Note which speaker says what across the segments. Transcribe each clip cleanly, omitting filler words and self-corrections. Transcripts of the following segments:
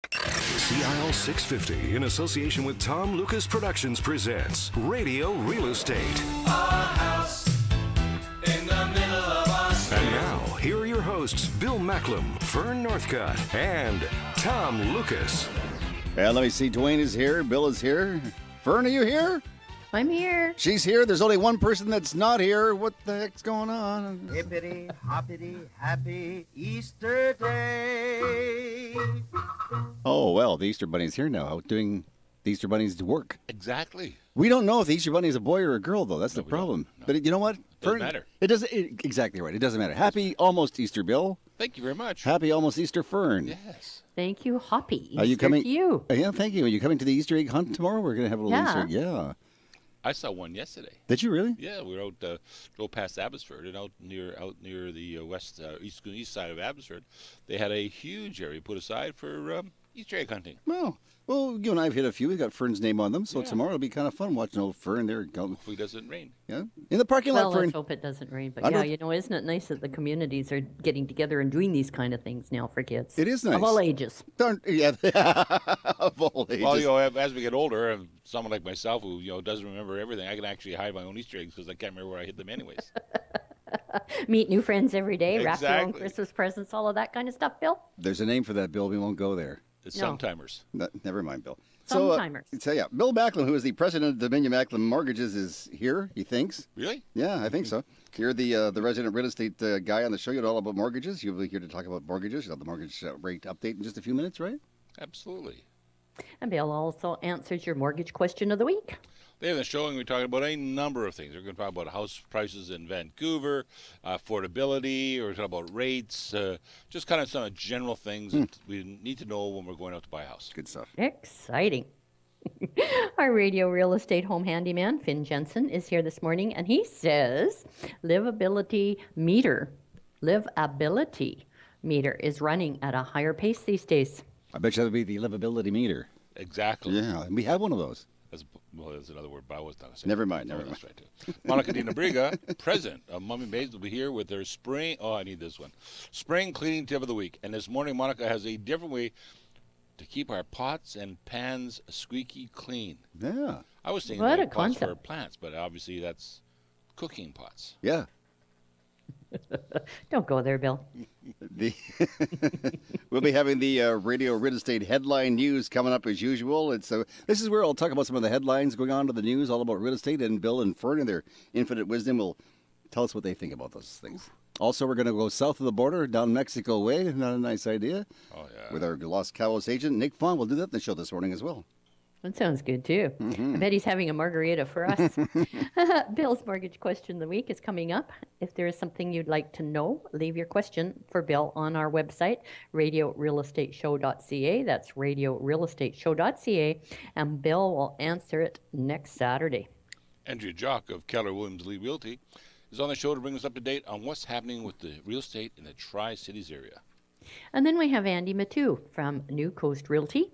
Speaker 1: CIL 650, in association with Tom Lucas Productions, presents Radio Real Estate.
Speaker 2: A house in the middle of our street.
Speaker 1: And now, here are your hosts, Bill Macklem, Fern Northcutt, and Tom Lucas.
Speaker 3: Well, let me see. Dwayne is here. Bill is here. Fern, are you here?
Speaker 4: I'm here.
Speaker 3: She's here. There's only one person that's not here. What the heck's going on?
Speaker 5: Hippity, hoppity, happy Easter Day.
Speaker 3: Oh, well, the Easter Bunny's here now, out doing the Easter Bunny's work.
Speaker 6: Exactly.
Speaker 3: We don't know if the Easter Bunny is a boy or a girl, though. That's the problem.
Speaker 6: No.
Speaker 3: But you know what?
Speaker 6: Doesn't matter.
Speaker 3: It doesn't. Exactly right. It doesn't matter. Happy almost Easter, Bill.
Speaker 6: Thank you very much.
Speaker 3: Happy almost Easter, Fern.
Speaker 6: Yes.
Speaker 4: Thank you, Hoppy.
Speaker 3: Are you
Speaker 4: Easter
Speaker 3: coming?
Speaker 4: to you.
Speaker 3: Yeah, thank you. Are you coming to the Easter egg hunt tomorrow? We're going to have a little
Speaker 4: Yeah.
Speaker 3: Easter egg. Yeah.
Speaker 6: I saw one yesterday.
Speaker 3: Did you really?
Speaker 6: Yeah, we were out, drove past Abbotsford, and out near the east side of Abbotsford, they had a huge area put aside for Easter egg hunting.
Speaker 3: Well, you and I have hit a few. We got Fern's name on them, so
Speaker 6: Yeah.
Speaker 3: tomorrow it'll be kind of fun watching old Fern there.
Speaker 6: Hopefully it doesn't rain.
Speaker 3: Yeah, in the parking lot,
Speaker 4: Well,
Speaker 3: Fern.
Speaker 4: let's hope it doesn't rain. But
Speaker 3: I
Speaker 4: yeah,
Speaker 3: don't-
Speaker 4: isn't it nice that the communities are getting together and doing these kind of things now for kids?
Speaker 3: It is nice.
Speaker 4: Of all ages.
Speaker 3: Yeah, of all ages.
Speaker 6: Well, as we get older, and someone like myself who doesn't remember everything, I can actually hide my own Easter eggs because I can't remember where I hid them anyways.
Speaker 4: Meet new friends every day, wrap your own
Speaker 6: Exactly.
Speaker 4: Christmas presents, all of that kind of stuff, Bill?
Speaker 3: There's a name for that, Bill. We won't go there.
Speaker 6: The
Speaker 4: No.
Speaker 6: Sometimers.
Speaker 3: Never mind, Bill.
Speaker 4: Sometimers.
Speaker 3: So yeah, Bill Macklem, who is the president of Dominion Macklem Mortgages, is here. He thinks.
Speaker 6: Really?
Speaker 3: Yeah, I think so. You're the resident real estate guy on the show. You know all about mortgages. You'll be here to talk about mortgages. You'll have the mortgage rate update in just a few minutes, right?
Speaker 6: Absolutely.
Speaker 4: And Bill also answers your mortgage question of the week.
Speaker 6: They have a show, and we're talking about a number of things. We're going to talk about house prices in Vancouver, affordability, or talk about rates, just kind of some general things that we need to know when we're going out to buy a house.
Speaker 3: Good stuff.
Speaker 4: Exciting. Our radio real estate home handyman, Finn Jensen, is here this morning, and he says livability meter is running at a higher pace these days.
Speaker 3: I bet you that would be the livability meter.
Speaker 6: Exactly.
Speaker 3: Yeah, and we have one of those.
Speaker 6: That's another word, but I was not going to say
Speaker 3: Never
Speaker 6: it.
Speaker 3: mind,
Speaker 6: No,
Speaker 3: never
Speaker 6: that's right, too. Monica Dina Briga, president of Mummy Bays, will be here with their spring. Oh, I need this one. Spring cleaning tip of the week. And this morning, Monica has a different way to keep our pots and pans squeaky clean.
Speaker 3: Yeah.
Speaker 6: I was thinking
Speaker 4: What
Speaker 6: like
Speaker 4: a
Speaker 6: pots for
Speaker 4: concept.
Speaker 6: plants, but obviously that's cooking pots.
Speaker 3: Yeah.
Speaker 4: Don't go there, Bill.
Speaker 3: We'll be having the radio real estate headline news coming up as usual. This is where I'll talk about some of the headlines going on to the news, all about real estate, and Bill and Fern and their infinite wisdom will tell us what they think about those things. Also, we're going to go south of the border, down Mexico way. Not a nice idea.
Speaker 6: Oh, yeah.
Speaker 3: With our Los Cabos agent, Nick Fawn. We'll do that in the show this morning as well.
Speaker 4: That sounds good, too. I bet he's having a margarita for us. Bill's mortgage question of the week is coming up. If there is something you'd like to know, leave your question for Bill on our website, radiorealestateshow.ca. That's radiorealestateshow.ca. And Bill will answer it next Saturday.
Speaker 6: Andrea Jock of Keller Williams Lee Realty is on the show to bring us up to date on what's happening with the real estate in the Tri-Cities area.
Speaker 4: And then we have Andy Matu from New Coast Realty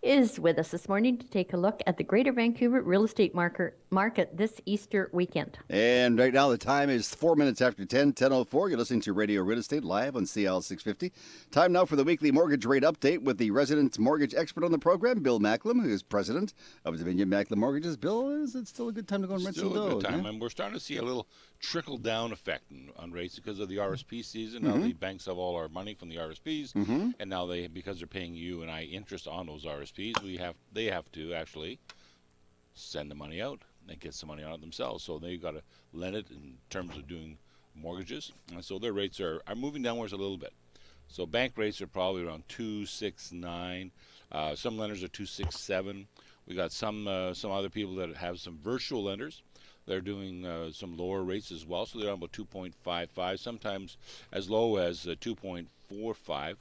Speaker 4: is with us this morning to take a look at the Greater Vancouver real estate market this Easter weekend.
Speaker 3: And right now the time is 4 minutes after 10:04. You're listening to Radio Real Estate live on CL 650. Time now for the weekly mortgage rate update with the resident mortgage expert on the program, Bill Macklem, who is president of Dominion Macklem Mortgages. Bill, is it still a good time to go and rent some
Speaker 6: Still a
Speaker 3: dough?
Speaker 6: good time,
Speaker 3: yeah?
Speaker 6: and we're starting to see a little trickle-down effect on rates because of the RSP season. Now the banks have all our money from the RSPs, and now because they're paying you and I interest on those RSPs, they have to actually send the money out and get some money on it themselves. So they've got to lend it in terms of doing mortgages, and so their rates are moving downwards a little bit. So bank rates are probably around 2.69. Some lenders are 2.67. We got some other people that have some virtual lenders. They're doing some lower rates as well, so they're on about 2.55, sometimes as low as 2.45.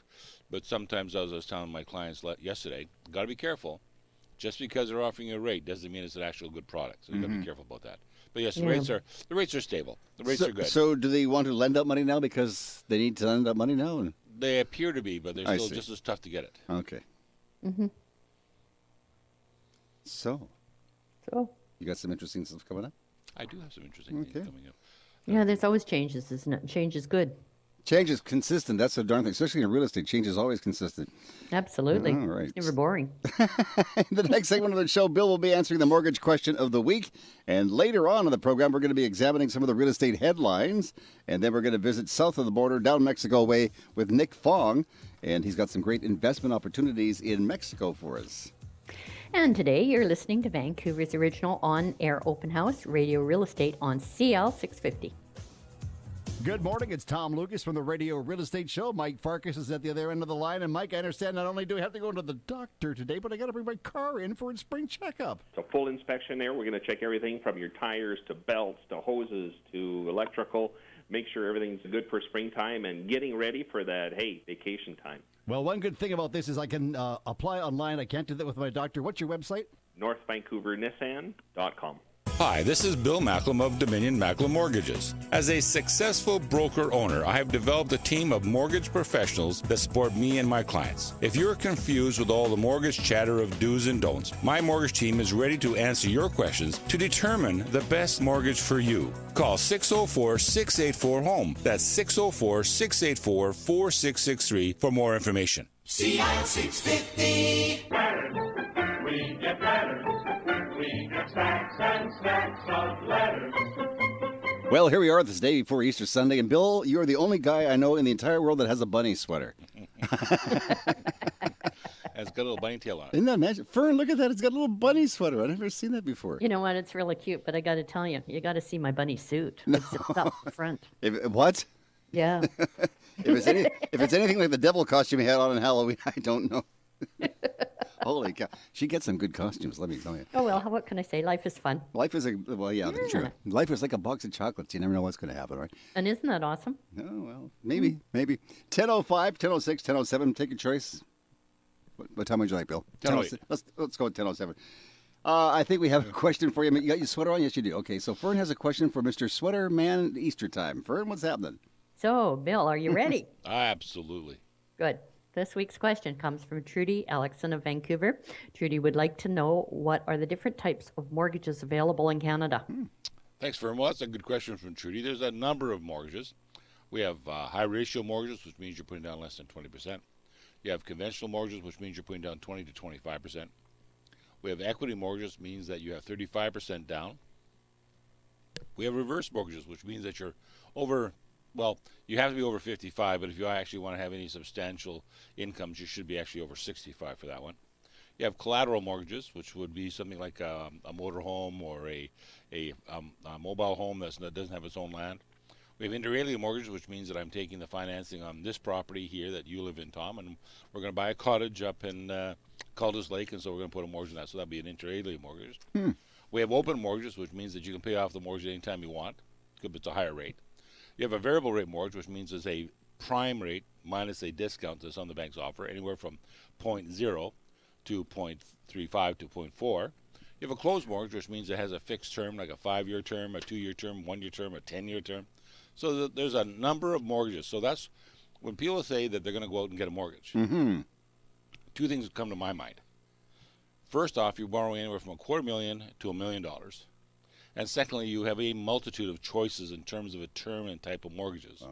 Speaker 6: But sometimes, as I was telling my clients yesterday, got to be careful. Just because they're offering you a rate doesn't mean it's an actual good product. So you got to be careful about that. But yes, the rates are stable. The rates are good.
Speaker 3: So do they want to lend out money now because they need to lend out money now?
Speaker 6: They appear to be, but they're
Speaker 3: I
Speaker 6: still
Speaker 3: see.
Speaker 6: just as tough to get it.
Speaker 3: Okay. So you got some interesting stuff coming up?
Speaker 6: I do have some interesting things coming up.
Speaker 4: Yeah, there's always changes, isn't it? Change is good.
Speaker 3: Change is consistent. That's the darn thing. Especially in real estate, change is always consistent.
Speaker 4: Absolutely.
Speaker 3: All right.
Speaker 4: It's never boring.
Speaker 3: In the next segment of the show, Bill will be answering the mortgage question of the week. And later on in the program, we're going to be examining some of the real estate headlines. And then we're going to visit south of the border, down Mexico way, with Nick Fong. And he's got some great investment opportunities in Mexico for us.
Speaker 4: And today you're listening to Vancouver's original on-air open house, Radio Real Estate on CL 650.
Speaker 3: Good morning. It's Tom Lucas from the Radio Real Estate Show. Mike Farkas is at the other end of the line. And Mike, I understand not only do I have to go to the doctor today, but I got to bring my car in for a spring checkup.
Speaker 7: It's a full inspection there. We're going to check everything from your tires to belts to hoses to electrical. Make sure everything's good for springtime and getting ready for that, vacation time.
Speaker 3: Well, one good thing about this is I can apply online. I can't do that with my doctor. What's your website?
Speaker 7: NorthVancouverNissan.com.
Speaker 6: Hi, this is Bill Macklem of Dominion Macklem Mortgages. As a successful broker owner, I have developed a team of mortgage professionals that support me and my clients. If you're confused with all the mortgage chatter of do's and don'ts, my mortgage team is ready to answer your questions to determine the best mortgage for you. Call 604-684-HOME. That's 604-684-4663 for more information.
Speaker 2: CL 650. We get letters. We get stacks and stacks of letters.
Speaker 3: Well, here we are this day before Easter Sunday. And Bill, you're the only guy I know in the entire world that has a bunny sweater.
Speaker 6: It's got a little bunny tail on it.
Speaker 3: Isn't that magic? Fern, look at that. It's got a little bunny sweater. I've never seen that before.
Speaker 4: You know what? It's really cute, but I got to tell you, you got to see my bunny suit. It's up front.
Speaker 3: What?
Speaker 4: Yeah.
Speaker 3: If it's anything like the devil costume he had on in Halloween, I don't know. Holy cow. She gets some good costumes, let me tell you.
Speaker 4: Oh, well, what can I say? Life is fun.
Speaker 3: Life is true. Life is like a box of chocolates. You never know what's going to happen, right?
Speaker 4: And isn't that awesome?
Speaker 3: Oh, well, maybe. 10:05, 10:06, 10:07. Take a choice. What time would you like, Bill?
Speaker 6: 10:08.
Speaker 3: Let's go with 10:07. I think we have a question for you. You got your sweater on? Yes, you do. Okay, so Fern has a question for Mr. Sweater Man Easter time. Fern, what's happening?
Speaker 4: So, Bill, are you ready?
Speaker 6: Absolutely.
Speaker 4: Good. This week's question comes from Trudy Alexson of Vancouver. Trudy would like to know, what are the different types of mortgages available in Canada?
Speaker 6: Thanks, Fern. Well, that's a good question from Trudy. There's a number of mortgages. We have high ratio mortgages, which means you're putting down less than 20%. You have conventional mortgages, which means you're putting down 20 to 25%. We have equity mortgages, means that you have 35% down. We have reverse mortgages, which means that you're over, well, you have to be over 55, but if you actually want to have any substantial incomes, you should be actually over 65 for that one. You have collateral mortgages, which would be something like a motor home or a mobile home that doesn't have its own land. We have inter alia mortgages, which means that I'm taking the financing on this property here that you live in, Tom, and we're going to buy a cottage up in Caldas Lake, and so we're going to put a mortgage on that. So that'd be an inter alia mortgage. We have open mortgages, which means that you can pay off the mortgage anytime you want, because it's a higher rate. You have a variable rate mortgage, which means it's a prime rate minus a discount that some of the banks offer, anywhere from 0.0 to 0.35 to 0.4. You have a closed mortgage, which means it has a fixed term, like a 5-year term, a 2-year term, 1-year term, a 10-year term. So there's a number of mortgages. So that's when people say that they're going to go out and get a mortgage. Two things come to my mind. First off, you're borrowing anywhere from $250,000 to $1 million. And secondly, you have a multitude of choices in terms of a term and type of mortgages.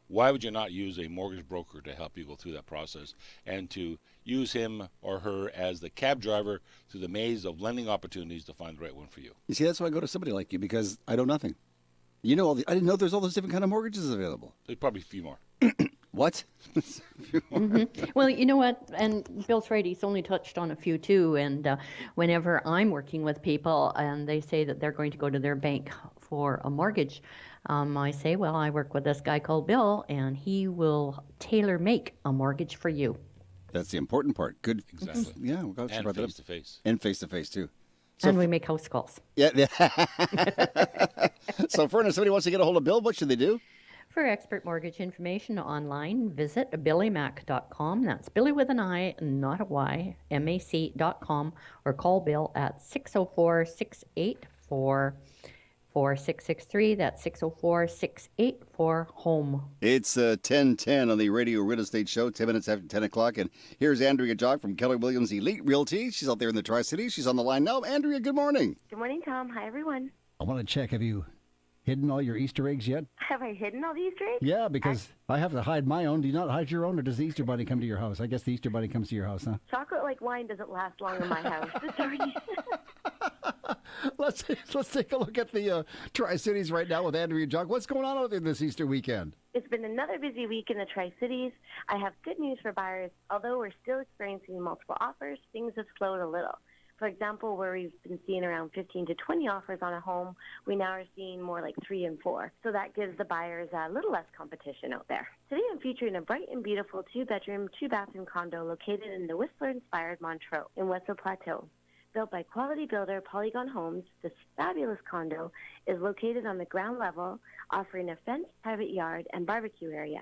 Speaker 6: Why would you not use a mortgage broker to help you go through that process and to use him or her as the cab driver through the maze of lending opportunities to find the right one for you?
Speaker 3: You see, that's why I go to somebody like you, because I know nothing. You know, I didn't know there's all those different kind of mortgages available.
Speaker 6: There's probably a few more.
Speaker 3: What?
Speaker 4: Well, you know what? And Bill's right. He's only touched on a few, too. And whenever I'm working with people and they say that they're going to go to their bank for a mortgage, I say, well, I work with this guy called Bill, and he will tailor-make a mortgage for you.
Speaker 3: That's the important part. Good.
Speaker 6: Exactly.
Speaker 3: Yeah. We'll go
Speaker 6: And face-to-face.
Speaker 3: And face-to-face, too.
Speaker 4: And we make house calls.
Speaker 3: Yeah. So, Fern, if somebody wants to get a hold of Bill, what should they do?
Speaker 4: For expert mortgage information online, visit billymac.com. That's Billy with an I, not a Y, mac.com, or call Bill at 604-684-4663. That's 604-684-HOME.
Speaker 3: It's 10:10 on the Radio Real Estate Show, 10 minutes after 10 o'clock. And here's Andrea Jock from Keller Williams Elite Realty. She's out there in the Tri-Cities. She's on the line now. Andrea, good morning.
Speaker 8: Good morning, Tom. Hi, everyone.
Speaker 3: I want to check, have you hidden all your Easter eggs yet?
Speaker 8: Have I hidden all the Easter eggs?
Speaker 3: Yeah, because I have to hide my own. Do you not hide your own, or does the Easter Bunny come to your house? I guess the Easter Bunny comes to your house, huh?
Speaker 8: Chocolate like wine doesn't last long in my house. It's already...
Speaker 3: Let's take a look at the Tri-Cities right now with Andrea Jock. What's going on out there this Easter weekend?
Speaker 8: It's been another busy week in the Tri-Cities. I have good news for buyers. Although we're still experiencing multiple offers, things have slowed a little. For example, where we've been seeing around 15 to 20 offers on a home, we now are seeing more like 3 and 4. So that gives the buyers a little less competition out there. Today I'm featuring a bright and beautiful 2-bedroom, 2-bathroom condo located in the Whistler-inspired Montreux in Wetzel Plateau. Built by quality builder Polygon Homes, this fabulous condo is located on the ground level, offering a fenced private yard and barbecue area.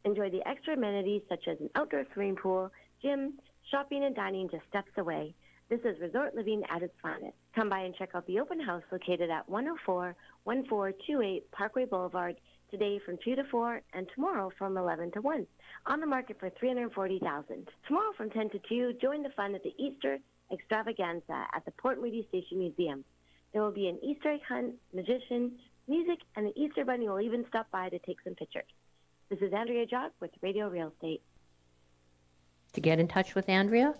Speaker 8: Enjoy the extra amenities such as an outdoor swimming pool, gym, shopping and dining just steps away. This is resort living at its finest. Come by and check out the open house located at 104-1428 Parkway Boulevard today from 2 to 4 and tomorrow from 11 to 1. On the market for $340,000. Tomorrow from 10 to 2, join the fun at the Easter Extravaganza at the Port Moody Station Museum. There will be an Easter egg hunt, magician, music, and the Easter Bunny will even stop by to take some pictures. This is Andrea Jock with Radio Real Estate.
Speaker 4: To get in touch with Andrea,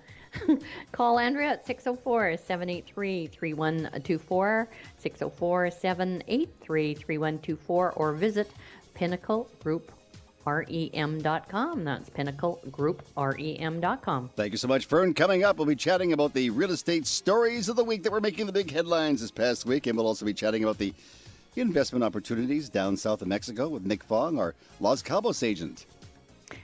Speaker 4: call Andrea at 604-783-3124, 604-783-3124, or visit pinnaclegrouprem.com. That's pinnaclegrouprem.com.
Speaker 3: Thank you so much, Fern. Coming up, we'll be chatting about the real estate stories of the week that were making the big headlines this past week, and we'll also be chatting about the investment opportunities down south of Mexico with Nick Fong, our Los Cabos agent.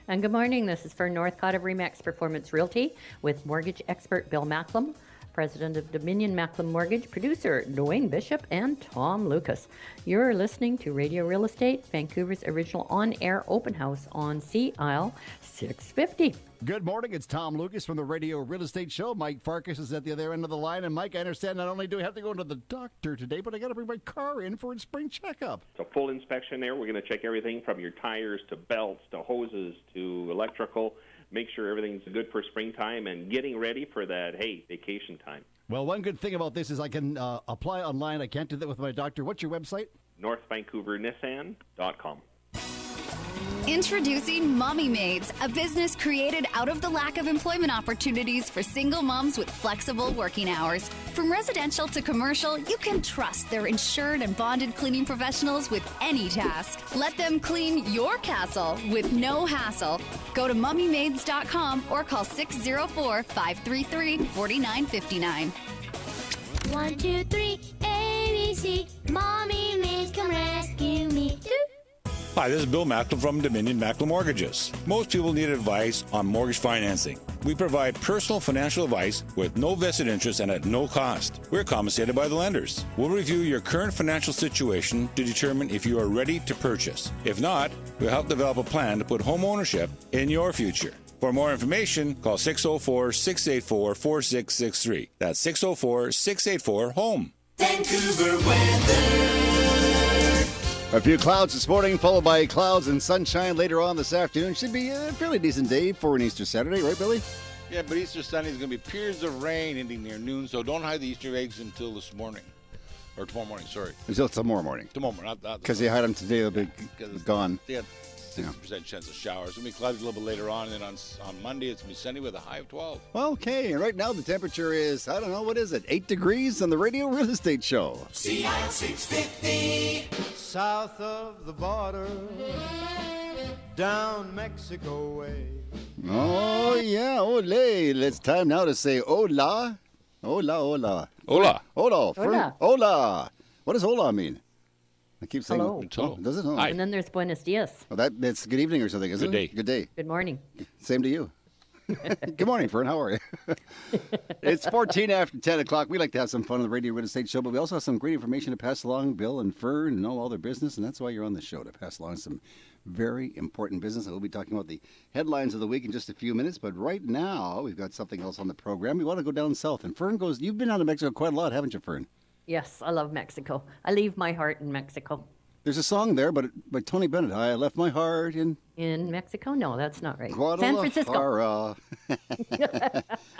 Speaker 4: And good morning. This is Fern Northcott of Remax Performance Realty with mortgage expert Bill Macklem, president of Dominion Macklem Mortgage, producer Dwayne Bishop, and Tom Lucas. You're listening to Radio Real Estate, Vancouver's original on-air open house on Sea Isle 650.
Speaker 3: Good morning. It's Tom Lucas from the Radio Real Estate Show. Mike Farkas is at the other end of the line. And Mike, I understand not only do I have to go to the doctor today, but I got to bring my car in for its spring checkup.
Speaker 7: It's a full inspection there. We're going to check everything from your tires to belts to hoses to electrical. Make sure everything's good for springtime and getting ready for that, hey, vacation time.
Speaker 3: Well, one good thing about this is I can apply online. I can't do that with my doctor. What's your website?
Speaker 7: NorthVancouverNissan.com.
Speaker 9: Introducing Mommy Maids, a business created out of the lack of employment opportunities for single moms with flexible working hours. From residential to commercial, you can trust their insured and bonded cleaning professionals with any task. Let them clean your castle with no hassle. Go to mummymaids.com or call 604-533-4959.
Speaker 10: 1, 2, 3, ABC. Mommy Maids come rescue me.
Speaker 11: Hi, this is Bill Macklem from Dominion Macklem Mortgages. Most people need advice on mortgage financing. We provide personal financial advice with no vested interest and at no cost. We're compensated by the lenders. We'll review your current financial situation to determine if you are ready to purchase. If not, we'll help develop a plan to put home ownership in your future. For more information, call 604-684-4663. That's 604-684-HOME.
Speaker 2: Vancouver weather.
Speaker 3: A few clouds this morning, followed by clouds and sunshine later on this afternoon. Should be a fairly decent day for an Easter Saturday, right, Billy?
Speaker 6: Yeah, but Easter Sunday is going to be periods of rain ending near noon, so don't hide the Easter eggs until this morning. Or tomorrow morning, sorry.
Speaker 3: Until tomorrow morning.
Speaker 6: Tomorrow morning, not
Speaker 3: because you hide them today, they'll be gone.
Speaker 6: They got 60% chance of showers. It's going to be cloudy a little bit later on, and then on Monday it's going to be sunny with a high of 12.
Speaker 3: Okay, and right now the temperature is, I don't know, what is it, 8 degrees on the Radio Real Estate Show.
Speaker 2: Sea Isle 650.
Speaker 5: South of the border, down Mexico way.
Speaker 3: Oh, yeah, ole. It's time now to say hola. Hola, hola.
Speaker 6: Hola.
Speaker 3: Hola.
Speaker 4: Hola.
Speaker 3: Hola. What does hola mean? I keep saying
Speaker 4: Hello.
Speaker 3: Oh, does it? Oh.
Speaker 6: Hi.
Speaker 4: And then there's buenos dias.
Speaker 3: Oh, that's good evening or something, isn't
Speaker 6: Good day.
Speaker 3: it? Good day.
Speaker 4: Good morning.
Speaker 3: Same to you. Good morning, Fern. How are you? It's 14 after 10 o'clock. We like to have some fun on the Radio Real Estate Show, but we also have some great information to pass along. Bill and Fern know all their business, and that's why you're on the show, to pass along some very important business. And we'll be talking about the headlines of the week in just a few minutes, but right now we've got something else on the program. We want to go down south, and Fern goes, you've been out of Mexico quite a lot, haven't you, Fern?
Speaker 4: Yes, I love Mexico. I leave my heart in Mexico.
Speaker 3: There's a song there, but by Tony Bennett. I left my heart in
Speaker 4: In Mexico? No, that's not right. San Francisco.
Speaker 3: Guadalajara.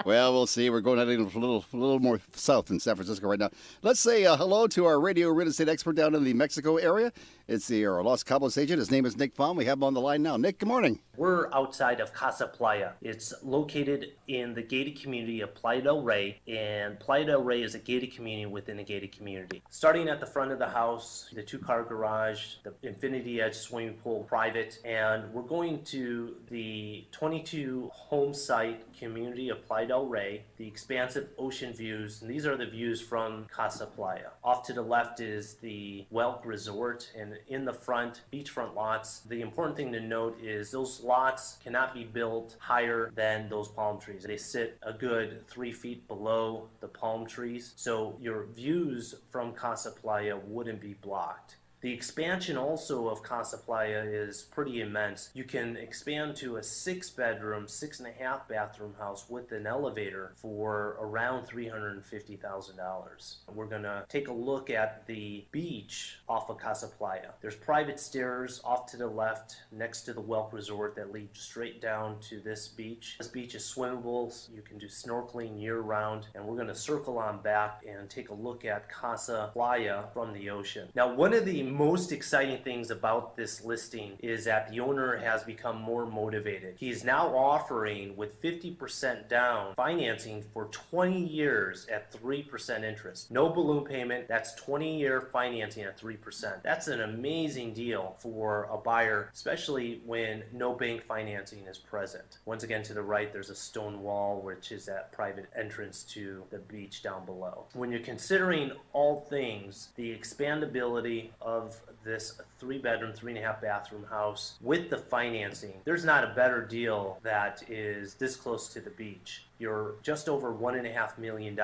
Speaker 3: Well, we'll see. We're going out a little more south than San Francisco right now. Let's say hello to our radio real estate expert down in the Mexico area. It's our Los Cabos agent. His name is Nick Fong. We have him on the line now. Nick, good morning.
Speaker 12: We're outside of Casa Playa. It's located in the gated community of Playa del Rey, and Playa del Rey is a gated community within a gated community. Starting at the front of the house, the 2-car garage, the Infinity Edge swimming pool, private, and we're going to the 22 home site community of Playa del Rey, the expansive ocean views, and these are the views from Casa Playa. Off to the left is the Welk Resort, and in the front, beachfront lots. The important thing to note is those lots cannot be built higher than those palm trees. They sit a good 3 feet below the palm trees, so your views from Casa Playa wouldn't be blocked. The expansion also of Casa Playa is pretty immense. You can expand to a 6-bedroom, 6.5 bathroom house with an elevator for around $350,000. We're gonna take a look at the beach off of Casa Playa. There's private stairs off to the left next to the Welk Resort that lead straight down to this beach. This beach is swimmable. You can do snorkeling year round, and we're gonna circle on back and take a look at Casa Playa from the ocean. Now, one of the most exciting things about this listing is that the owner has become more motivated. He's now offering, with 50% down, financing for 20 years at 3% interest. No balloon payment. That's 20-year financing at 3%. That's an amazing deal for a buyer, especially when no bank financing is present. Once again, to the right, there's a stone wall, which is that private entrance to the beach down below. When you're considering all things, the expandability of this 3-bedroom, 3.5 bathroom house with the financing, there's not a better deal that is this close to the beach. You're just over $1.5 million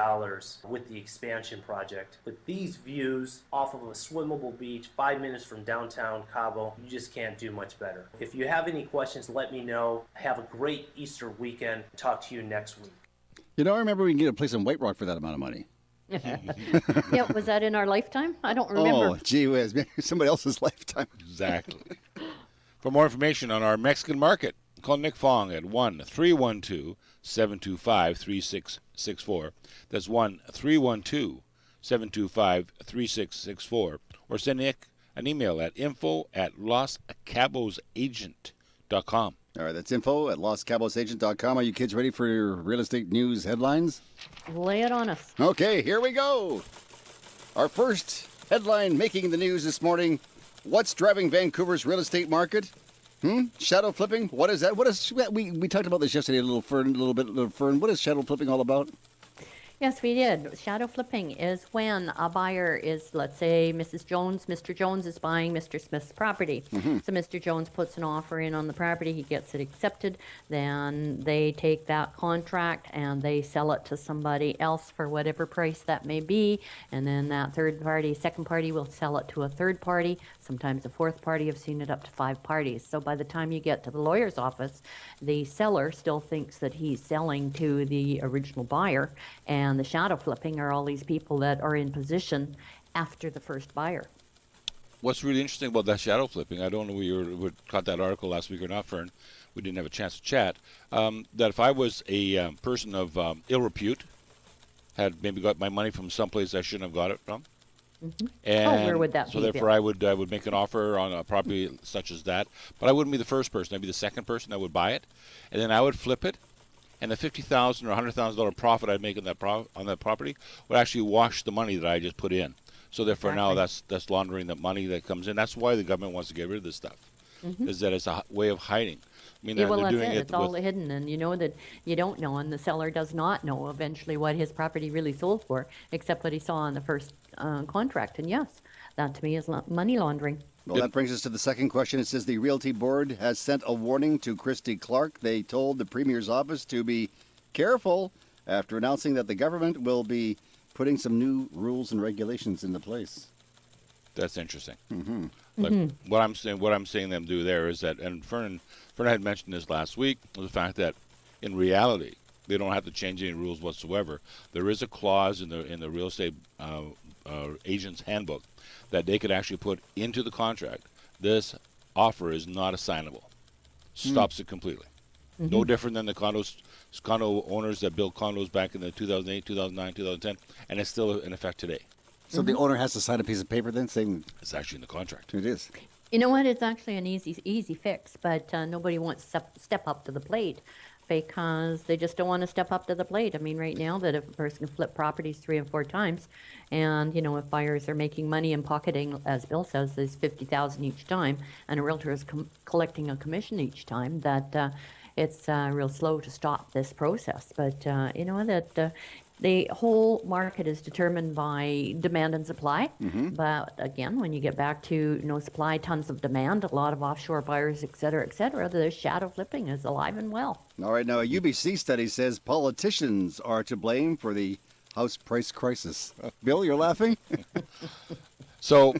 Speaker 12: with the expansion project. With these views off of a swimmable beach, 5 minutes from downtown Cabo, you just can't do much better. If you have any questions, let me know. Have a great Easter weekend. Talk to you next week.
Speaker 3: You know, I remember we can get a place in White Rock for that amount of money.
Speaker 4: Yeah, was that in our lifetime? I don't remember.
Speaker 3: Oh, gee whiz, maybe somebody else's lifetime.
Speaker 6: Exactly. For more information on our Mexican market, call Nick Fong at 1-312-725-3664. That's 1-312-725-3664. Or send Nick an email at info@loscabosagent.com.
Speaker 3: All right, that's info@loscabosagent.com. Are you kids ready for your real estate news headlines?
Speaker 4: Lay it on us.
Speaker 3: Okay, here we go. Our first headline making the news this morning: what's driving Vancouver's real estate market? Shadow flipping? What is that? What is we talked about this yesterday, little Fern. What is shadow flipping all about?
Speaker 4: Yes, we did. Shadow flipping is when a buyer is, let's say, Mrs. Jones. Mr. Jones is buying Mr. Smith's property. So Mr. Jones puts an offer in on the property. He gets it accepted. Then they take that contract and they sell it to somebody else for whatever price that may be. And then that second party will sell it to a third party, sometimes a fourth party. I've seen it up to 5 parties. So by the time you get to the lawyer's office, the seller still thinks that he's selling to the original buyer. And the shadow flipping are all these people that are in position after the first buyer.
Speaker 6: What's really interesting about that shadow flipping, I don't know if we caught that article last week or not, Fern. We didn't have a chance to chat. That if I was a person of ill repute, had maybe got my money from someplace I shouldn't have got it from. And
Speaker 4: where would that
Speaker 6: so
Speaker 4: be?
Speaker 6: therefore I would make an offer on a property such as that. But I wouldn't be the first person. I'd be the second person that would buy it. And then I would flip it. And the $50,000 or $100,000 profit I'd make on that property would actually wash the money that I just put in. So therefore now that's laundering the money that comes in. That's why the government wants to get rid of this stuff, is that it's a way of hiding. I mean,
Speaker 4: Yeah, well,
Speaker 6: they're
Speaker 4: that's
Speaker 6: doing
Speaker 4: it.
Speaker 6: it
Speaker 4: It's all hidden, and you know that you don't know, and the seller does not know eventually what his property really sold for, except what he saw on the first contract. And yes, that to me is money laundering.
Speaker 3: Well, that brings us to the second question. It says the Realty Board has sent a warning to Christy Clark. They told the Premier's office to be careful after announcing that the government will be putting some new rules and regulations into place.
Speaker 6: That's interesting. Like what I'm seeing them do there is that, and Fern had mentioned this last week, the fact that in reality they don't have to change any rules whatsoever. There is a clause in the real estate agent's handbook that they could actually put into the contract. This offer is not assignable. stops it completely. No different than the condo owners that built condos back in the 2008, 2009, 2010, and it's still in effect today.
Speaker 3: So the owner has to sign a piece of paper then saying
Speaker 6: it's actually in the contract.
Speaker 3: It is.
Speaker 4: You know what? It's actually an easy fix, but nobody wants to step up to the plate because they just don't want to step up to the plate. I mean, right now, that if a person can flip properties 3 and 4 times, and you know, if buyers are making money and pocketing, as Bill says, there's $50,000 each time, and a realtor is collecting a commission each time, that it's real slow to stop this process. But you know that. The whole market is determined by demand and supply. But again, when you get back to no supply, tons of demand, a lot of offshore buyers, et cetera, the shadow flipping is alive and well.
Speaker 3: All right, now a UBC study says politicians are to blame for the house price crisis. Bill, you're laughing?
Speaker 6: So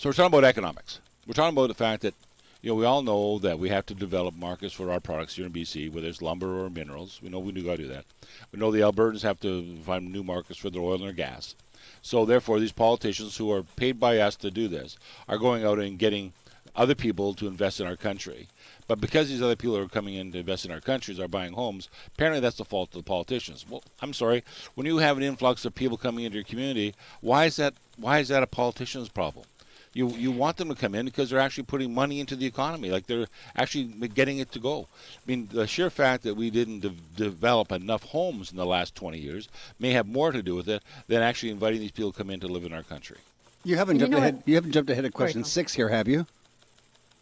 Speaker 6: we're talking about economics. We're talking about the fact that, you know, we all know that we have to develop markets for our products here in BC, whether it's lumber or minerals. We know we do got to do that. We know the Albertans have to find new markets for their oil and their gas. So therefore, these politicians who are paid by us to do this are going out and getting other people to invest in our country. But because these other people are coming in to invest in our countries, are buying homes, apparently that's the fault of the politicians. Well, I'm sorry. When you have an influx of people coming into your community, why is that a politician's problem? You want them to come in because they're actually putting money into the economy, like they're actually getting it to go. I mean, the sheer fact that we didn't develop enough homes in the last 20 years may have more to do with it than actually inviting these people to come in to live in our country.
Speaker 3: You haven't jumped ahead. You haven't jumped ahead of question 6 here, have you?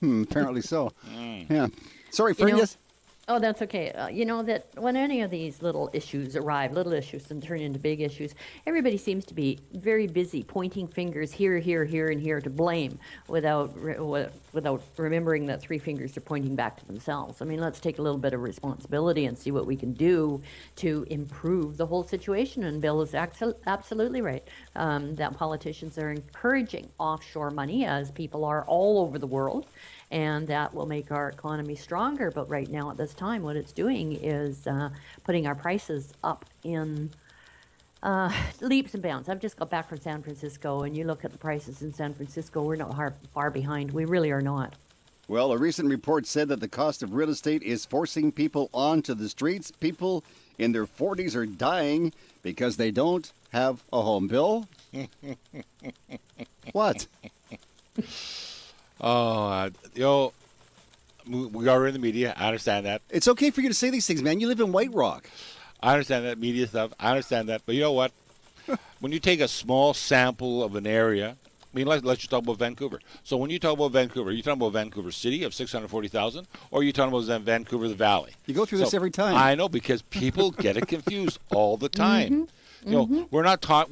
Speaker 3: Apparently so. Yeah. Sorry, Fern. Yes.
Speaker 4: Oh, that's okay. You know that when any of these little issues arrive, little issues and turn into big issues, everybody seems to be very busy pointing fingers here, and here to blame without remembering that 3 fingers are pointing back to themselves. I mean, let's take a little bit of responsibility and see what we can do to improve the whole situation. And Bill is absolutely right that politicians are encouraging offshore money, as people are all over the world. And that will make our economy stronger. But right now, at this time, what it's doing is putting our prices up in leaps and bounds. I've just got back from San Francisco, and you look at the prices in San Francisco, we're not far behind. We really are not.
Speaker 3: Well, a recent report said that the cost of real estate is forcing people onto the streets. People in their 40s are dying because they don't have a home. Bill? What?
Speaker 6: Oh, we got her in the media. I understand that.
Speaker 3: It's okay for you to say these things, man. You live in White Rock.
Speaker 6: I understand that media stuff. I understand that. But you know what? When you take a small sample of an area, I mean, let's just talk about Vancouver. So when you talk about Vancouver, are you talking about Vancouver City of 640,000, or are you talking about Vancouver, the Valley?
Speaker 3: You go through this every time.
Speaker 6: I know, because people get it confused all the time. You know, we're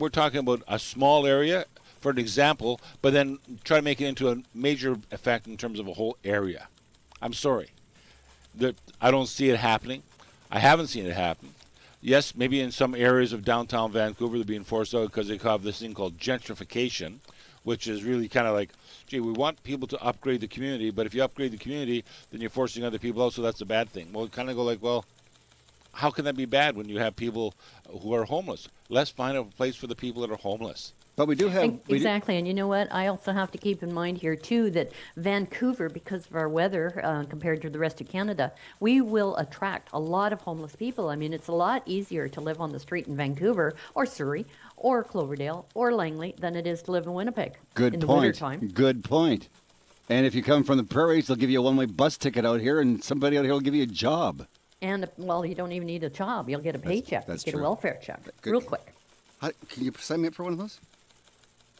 Speaker 6: talking about a small area, for an example, but then try to make it into a major effect in terms of a whole area. I'm sorry. I don't see it happening. I haven't seen it happen. Yes, maybe in some areas of downtown Vancouver they're being forced out because they have this thing called gentrification, which is really kind of like, gee, we want people to upgrade the community, but if you upgrade the community, then you're forcing other people out, so that's a bad thing. Well, kind of go like, well, how can that be bad when you have people who are homeless? Let's find a place for the people that are homeless.
Speaker 3: But we do have...
Speaker 4: Exactly. And you know what? I also have to keep in mind here, too, that Vancouver, because of our weather compared to the rest of Canada, we will attract a lot of homeless people. I mean, it's a lot easier to live on the street in Vancouver or Surrey or Cloverdale or Langley than it is to live in Winnipeg in the wintertime.
Speaker 3: Good point. And if you come from the prairies, they'll give you a one-way bus ticket out here, and somebody out here will give you a job.
Speaker 4: And, well, you don't even need a job. You'll get a paycheck.
Speaker 3: That's
Speaker 4: you get
Speaker 3: true.
Speaker 4: a welfare check real quick.
Speaker 3: Can you sign me up for one of those?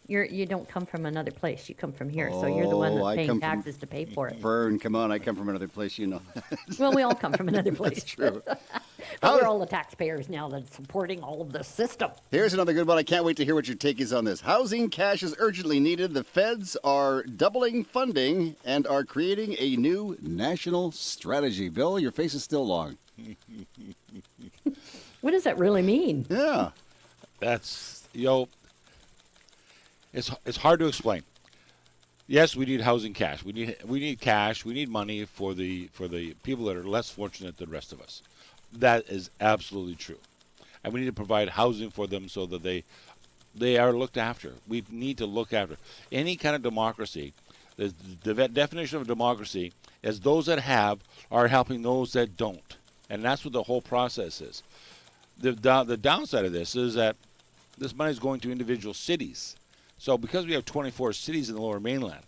Speaker 4: You don't come from another place. You come from here, so you're the one that's paying taxes to pay for it.
Speaker 3: Vern, come on! I come from another place, you know.
Speaker 4: Well, we all come from another place.
Speaker 3: That's true.
Speaker 4: But we're all the taxpayers now that's supporting all of this system.
Speaker 3: Here's another good one. I can't wait to hear what your take is on this. Housing cash is urgently needed. The feds are doubling funding and are creating a new national strategy. Bill, your face is still long.
Speaker 4: What does that really mean?
Speaker 3: Yeah.
Speaker 6: That's, it's hard to explain. Yes, we need housing cash. We need cash. We need money for the people that are less fortunate than the rest of us. That is absolutely true. And we need to provide housing for them so that they are looked after. We need to look after. Any kind of democracy The definition of democracy is those that have are helping those that don't. And that's what the whole process is. The downside of this is that this money is going to individual cities. So because we have 24 cities in the Lower Mainland,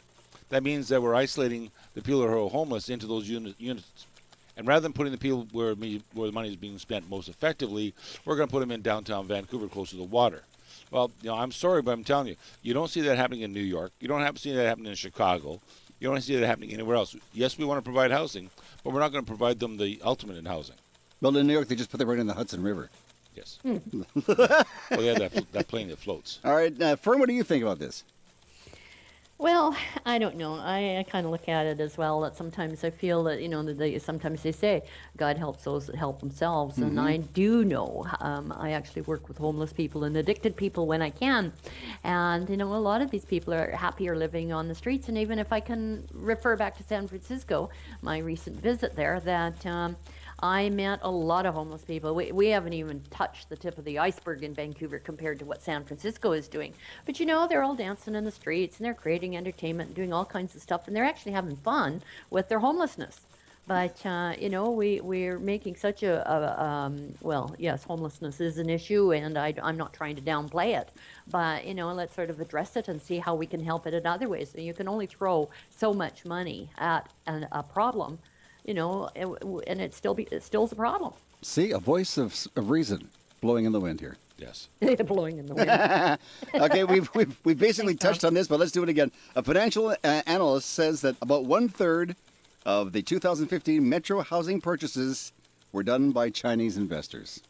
Speaker 6: that means that we're isolating the people who are homeless into those units. And rather than putting the people where the money is being spent most effectively, we're going to put them in downtown Vancouver close to the water. Well, I'm sorry, but I'm telling you, you don't see that happening in New York. You don't see that happening in Chicago. You don't see that happening anywhere else. Yes, we want to provide housing, but we're not going to provide them the ultimate in housing.
Speaker 3: Well, in New York, they just put them right in the Hudson River.
Speaker 6: Yes. Well, yeah, that plane that floats.
Speaker 3: All right, Fern, what do you think about this?
Speaker 4: Well, I don't know. I kind of look at it as well that sometimes I feel that, sometimes they say God helps those that help themselves. And I do know, I actually work with homeless people and addicted people when I can. And, a lot of these people are happier living on the streets. And even if I can refer back to San Francisco, my recent visit there, that I met a lot of homeless people. We haven't even touched the tip of the iceberg in Vancouver compared to what San Francisco is doing. But they're all dancing in the streets and they're creating entertainment and doing all kinds of stuff, and they're actually having fun with their homelessness. But, we're making such well, yes, homelessness is an issue, and I'm not trying to downplay it. But, let's sort of address it and see how we can help it in other ways. So you can only throw so much money at a problem, and it still's a problem.
Speaker 3: See, a voice of reason blowing in the wind here.
Speaker 6: Yes.
Speaker 4: Blowing in the wind.
Speaker 3: Okay, we've basically touched on this, but let's do it again. A financial analyst says that about 1/3 of the 2015 metro housing purchases were done by Chinese investors.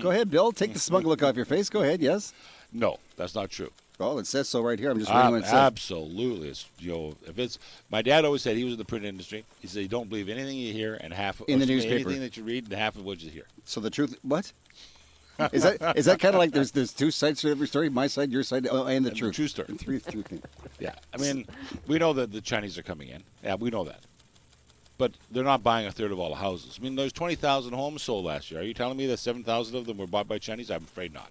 Speaker 3: Go ahead, Bill. Take the smug look off your face. Go ahead, yes?
Speaker 6: No, that's not true.
Speaker 3: Well, it says so right here. I'm just reading what it says.
Speaker 6: Absolutely. If it's my dad always said he was in the print industry. He said you don't believe anything you hear and
Speaker 3: in the newspaper.
Speaker 6: Anything that you read and half of what you hear.
Speaker 3: So the truth, what? Is that kind of like there's two sides to every story? My side, your side, and the truth.
Speaker 6: The true story.
Speaker 3: The truth.
Speaker 6: Yeah. I mean, we know that the Chinese are coming in. Yeah, we know that. But they're not buying 1/3 of all the houses. I mean, there's 20,000 homes sold last year. Are you telling me that 7,000 of them were bought by Chinese? I'm afraid not.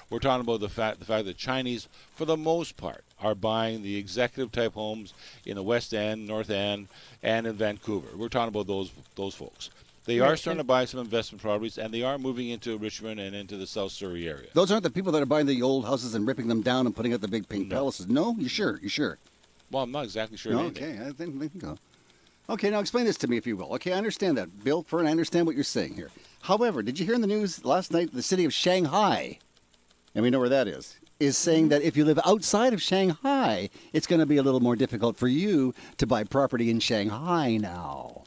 Speaker 6: We're talking about the fact that Chinese, for the most part, are buying the executive-type homes in the West End, North End, and in Vancouver. We're talking about those folks. They are starting to buy some investment properties, and they are moving into Richmond and into the South Surrey area.
Speaker 3: Those aren't the people that are buying the old houses and ripping them down and putting up the big pink palaces. No? You sure?
Speaker 6: Well, I'm not exactly sure.
Speaker 3: No, okay, I think we can go. Okay, now explain this to me, if you will. Okay, I understand that. Bill, Fern, I understand what you're saying here. However, did you hear in the news last night the city of Shanghai, and we know where that is saying that if you live outside of Shanghai, it's going to be a little more difficult for you to buy property in Shanghai now?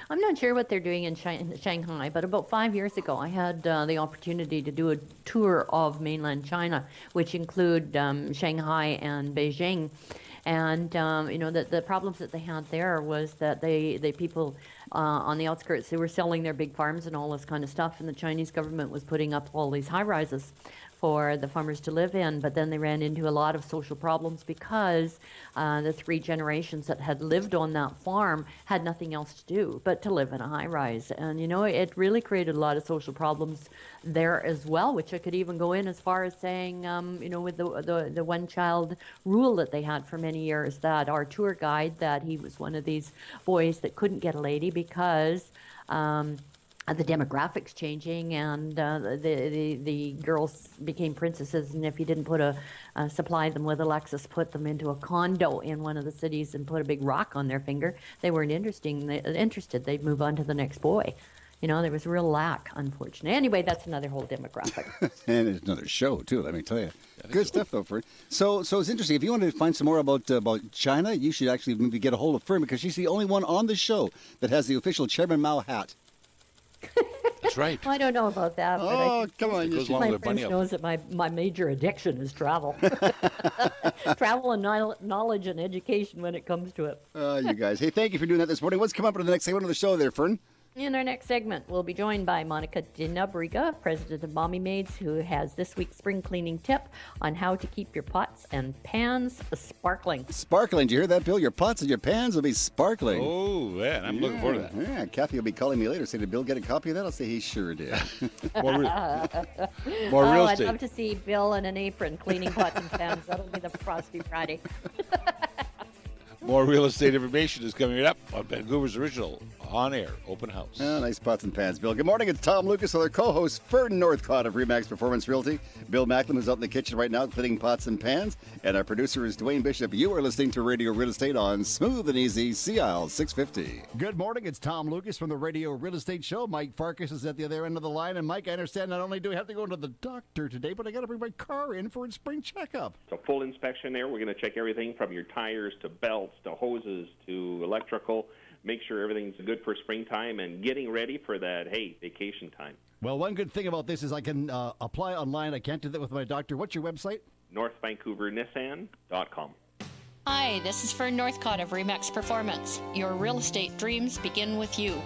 Speaker 4: I'm not sure what they're doing in Shanghai, but about 5 years ago, I had the opportunity to do a tour of mainland China, which include Shanghai and Beijing. And, the problems that they had there was that they people on the outskirts, they were selling their big farms and all this kind of stuff, and the Chinese government was putting up all these high-rises for the farmers to live in, but then they ran into a lot of social problems because the 3 generations that had lived on that farm had nothing else to do but to live in a high-rise. And, it really created a lot of social problems there as well, which I could even go in as far as saying, with the one-child rule that they had for many years, that our tour guide, that he was one of these boys that couldn't get a lady because the demographics changing, and the girls became princesses, and if you didn't supply them with a Lexus, put them into a condo in one of the cities and put a big rock on their finger, they weren't interested. They'd move on to the next boy. There was a real lack, unfortunately. Anyway, that's another whole demographic.
Speaker 3: And it's another show, too, let me tell you. Good stuff, though, Fern. So it's interesting. If you want to find some more about China, you should actually maybe get a hold of Fern, because she's the only one on the show that has the official Chairman Mao hat.
Speaker 6: That's right.
Speaker 4: I don't know about that. But
Speaker 3: come on.
Speaker 4: My friend knows that my major addiction is travel. Travel and knowledge and education when it comes to it.
Speaker 3: You guys. Hey, thank you for doing that this morning. What's come up in the next segment of the show there, Fern?
Speaker 4: In our next segment, we'll be joined by Monica Dinabriga, president of Mommy Maids, who has this week's spring cleaning tip on how to keep your pots and pans sparkling.
Speaker 3: Sparkling. Did you hear that, Bill? Your pots and your pans will be sparkling.
Speaker 6: Oh, man. I'm looking forward to that.
Speaker 3: Yeah, Kathy will be calling me later. Say, did Bill get a copy of that? I'll say he sure did.
Speaker 6: More real
Speaker 4: I'd
Speaker 6: estate.
Speaker 4: love to see Bill in an apron cleaning pots and pans. That'll be the Frosty Friday.
Speaker 6: More real estate information is coming up on Vancouver's original on-air open house.
Speaker 3: Oh, nice pots and pans, Bill. Good morning. It's Tom Lucas with our co-host, Fern Northcott of Remax Performance Realty. Bill Macklem is out in the kitchen right now cleaning pots and pans. And our producer is Dwayne Bishop. You are listening to Radio Real Estate on Smooth and Easy, CIL 650.
Speaker 13: Good morning. It's Tom Lucas from the Radio Real Estate Show. Mike Farkas is at the other end of the line. And Mike, I understand not only do we have to go to the doctor today, but I got to bring my car in for its spring checkup.
Speaker 7: It's a full inspection there. We're going to check everything from your tires to belts to hoses to electrical. Make sure everything's good for springtime and getting ready for that, hey, vacation time.
Speaker 13: Well, one good thing about this is I can apply online. I can't do that with my doctor. What's your website?
Speaker 7: NorthVancouverNissan.com.
Speaker 14: Hi, this is Fern Northcott of Remax Performance. Your real estate dreams begin with you.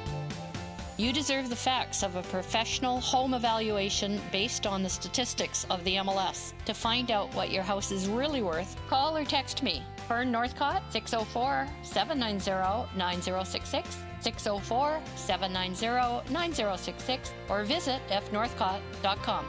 Speaker 14: You deserve the facts of a professional home evaluation based on the statistics of the MLS. To find out what your house is really worth, call or text me. Fern Northcott, 604-790-9066, 604-790-9066, or visit fnorthcott.com.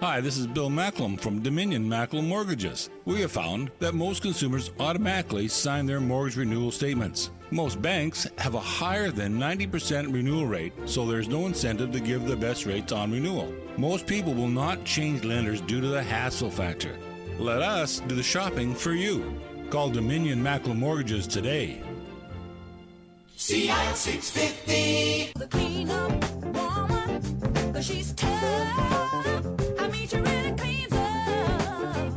Speaker 11: Hi, this is Bill Macklem from Dominion Macklem Mortgages. We have found that most consumers automatically sign their mortgage renewal statements. Most banks have a higher than 90% renewal rate, so there's no incentive to give the best rates on renewal. Most people will not change lenders due to the hassle factor. Let us do the shopping for you. Call Dominion Macklem Mortgages today.
Speaker 2: CIL 650.
Speaker 15: The cleanup woman, 'cause she's tough. I mean, she really cleans up.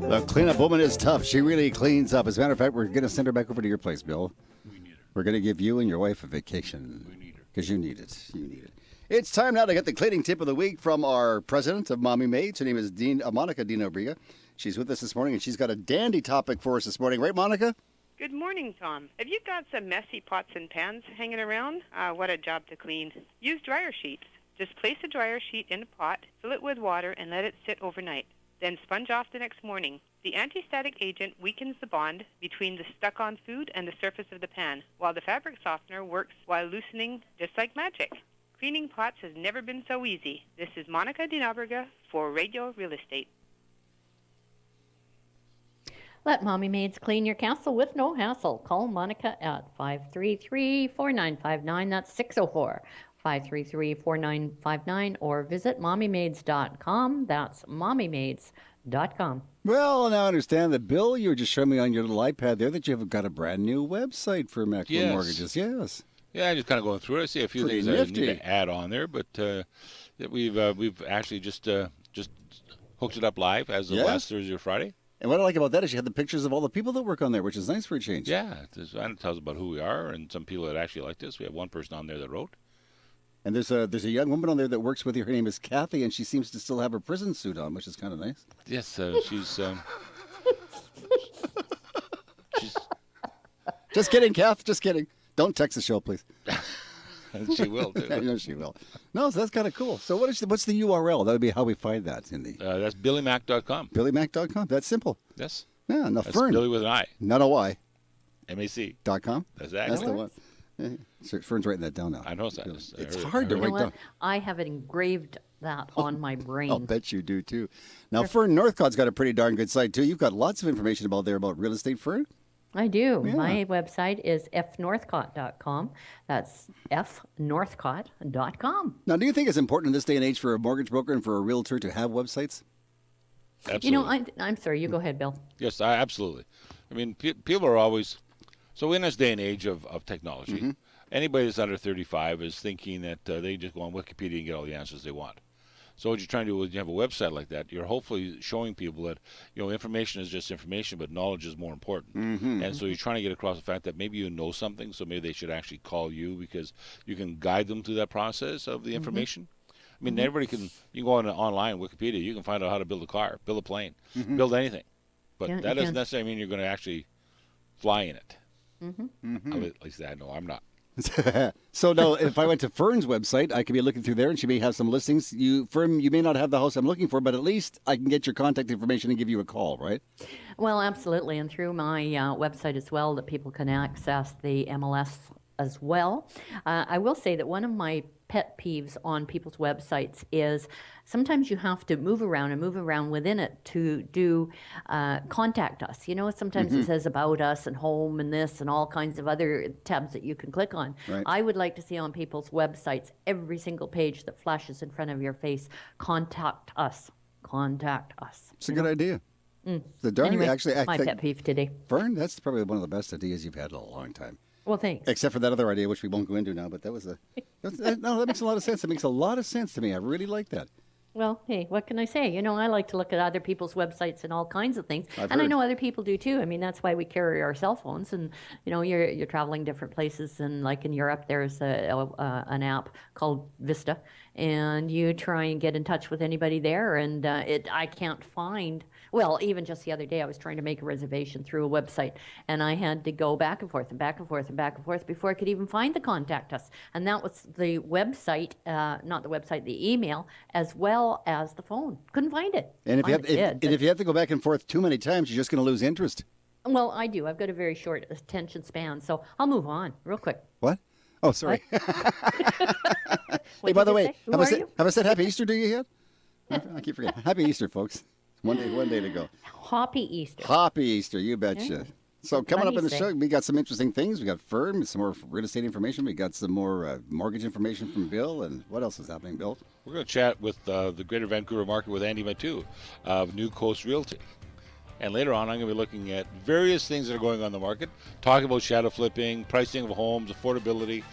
Speaker 3: The cleanup woman is tough. She really cleans up. As a matter of fact, we're going to send her back over to your place, Bill.
Speaker 6: We need her.
Speaker 3: We're going to give you and your wife a vacation.
Speaker 6: We need her.
Speaker 3: Because you need it. You need it. It's time now to get the cleaning tip of the week from our president of Mommy Maids. Her name is Monica Dino Briga. She's with us this morning, and she's got a dandy topic for us this morning. Right, Monica?
Speaker 16: Good morning, Tom. Have you got some messy pots and pans hanging around? What a job to clean. Use dryer sheets. Just place a dryer sheet in a pot, fill it with water, and let it sit overnight. Then sponge off the next morning. The anti-static agent weakens the bond between the stuck-on food and the surface of the pan, while the fabric softener works while loosening just like magic. Cleaning pots has never been so easy. This is Monica Dinabriga for Radio Real Estate.
Speaker 4: Let Mommy Maids clean your castle with no hassle. Call Monica at 533-4959. That's 604-533-4959. Or visit mommymaids.com. That's mommymaids.com.
Speaker 3: Well, now I understand that, Bill, you were just showing me on your little iPad there that you've got a brand new website for Macklem Mortgages. Yes.
Speaker 6: Yeah, I'm just kind of going through it. I see a few
Speaker 3: Pretty
Speaker 6: things
Speaker 3: nifty.
Speaker 6: I need to add on there, but that we've actually just hooked it up live as of last Thursday or Friday.
Speaker 3: And what I like about that is you have the pictures of all the people that work on there, which is nice for a change.
Speaker 6: Yeah, and it tells about who we are and some people that actually like this. We have one person on there that wrote.
Speaker 3: And there's a young woman on there that works with you. Her name is Kathy, and she seems to still have her prison suit on, which is kind of nice.
Speaker 6: Yes, she's... she's...
Speaker 3: Just kidding, Kath. Just kidding. Don't text the show, please.
Speaker 6: She will, too.
Speaker 3: I know she will. No, so that's kind of cool. So what's the URL? That would be how we find that in the...
Speaker 6: that's BillyMac.com.
Speaker 3: BillyMac.com. That's simple.
Speaker 6: Yes.
Speaker 3: Yeah, no,
Speaker 6: That's
Speaker 3: Fern.
Speaker 6: Billy with an I.
Speaker 3: Not a Y.
Speaker 6: MAC.com.
Speaker 3: That's
Speaker 6: That's
Speaker 3: the one. Yeah. So Fern's writing that down now.
Speaker 6: I know that.
Speaker 3: It's hard to
Speaker 4: You know
Speaker 3: write
Speaker 4: what?
Speaker 3: down.
Speaker 4: I have engraved that on my brain.
Speaker 3: I'll bet you do, too. Now, Fern Northcott's got a pretty darn good site, too. You've got lots of information about real estate, Fern.
Speaker 4: I do.
Speaker 3: Yeah.
Speaker 4: My website is fnorthcott.com. That's fnorthcott.com.
Speaker 3: Now, do you think it's important in this day and age for a mortgage broker and for a realtor to have websites?
Speaker 6: Absolutely.
Speaker 4: You know, I'm sorry. You go ahead, Bill.
Speaker 6: Yes, absolutely. I mean, people are always... So in this day and age of technology, anybody that's under 35 is thinking that they just go on Wikipedia and get all the answers they want. So what you're trying to do when you have a website like that, you're hopefully showing people that, information is just information, but knowledge is more important. And so you're trying to get across the fact that maybe you know something, so maybe they should actually call you because you can guide them through that process of the information. I mean, everybody you can go on online, Wikipedia, you can find out how to build a car, build a plane, build anything. But that doesn't necessarily mean you're going to actually fly in it. At least I know I'm not.
Speaker 3: So now, if I went to Fern's website, I could be looking through there, and she may have some listings. Fern, you may not have the house I'm looking for, but at least I can get your contact information and give you a call, right?
Speaker 4: Well, absolutely. And through my website as well, that people can access the MLS as well. I will say that one of my pet peeves on people's websites is sometimes you have to move around within it to do contact us. You know, sometimes it says about us and home and this and all kinds of other tabs that you can click on.
Speaker 3: Right.
Speaker 4: I would like to see on people's websites every single page that flashes in front of your face, contact us. Contact us.
Speaker 3: It's a good idea.
Speaker 4: Mm.
Speaker 3: The darn
Speaker 4: Anyway,
Speaker 3: actually, I
Speaker 4: my
Speaker 3: think,
Speaker 4: pet peeve today.
Speaker 3: Vern, that's probably one of the best ideas you've had in a long time.
Speaker 4: Well, thanks.
Speaker 3: Except for that other idea, which we won't go into now, but that was no, that makes a lot of sense. It makes a lot of sense to me. I really like that.
Speaker 4: Well, hey, what can I say? You know, I like to look at other people's websites and all kinds of things,
Speaker 3: I've
Speaker 4: and I
Speaker 3: heard.
Speaker 4: know other people do too. I mean, that's why we carry our cell phones, and you know, you're traveling different places, and like in Europe, there's an app called Vista, and you try and get in touch with anybody there, and I can't find. Well, even just the other day, I was trying to make a reservation through a website, and I had to go back and forth and back and forth and back and forth before I could even find the contact us. And that was the website, not the website, the email, as well as the phone. Couldn't find it.
Speaker 3: And if
Speaker 4: Finally did,
Speaker 3: if you have to go back and forth too many times, you're just going to lose interest.
Speaker 4: well, I do. I've got a very short attention span, so I'll move on real quick.
Speaker 3: What? Oh, sorry. Hey, by the way, have I said Happy Easter to you yet? I keep forgetting. Happy Easter, folks. One day to go.
Speaker 4: Happy Easter.
Speaker 3: Happy Easter, you betcha.
Speaker 4: Yeah.
Speaker 3: So coming up
Speaker 4: Funny
Speaker 3: in the
Speaker 4: thing.
Speaker 3: show, we got some interesting things. We got Fern, some more real estate information. We got some more mortgage information from Bill. And what else is happening, Bill?
Speaker 6: We're going to chat with the Greater Vancouver market with Andy Matu of New Coast Realty. And later on, I'm going to be looking at various things that are going on in the market, talking about shadow flipping, pricing of homes, affordability,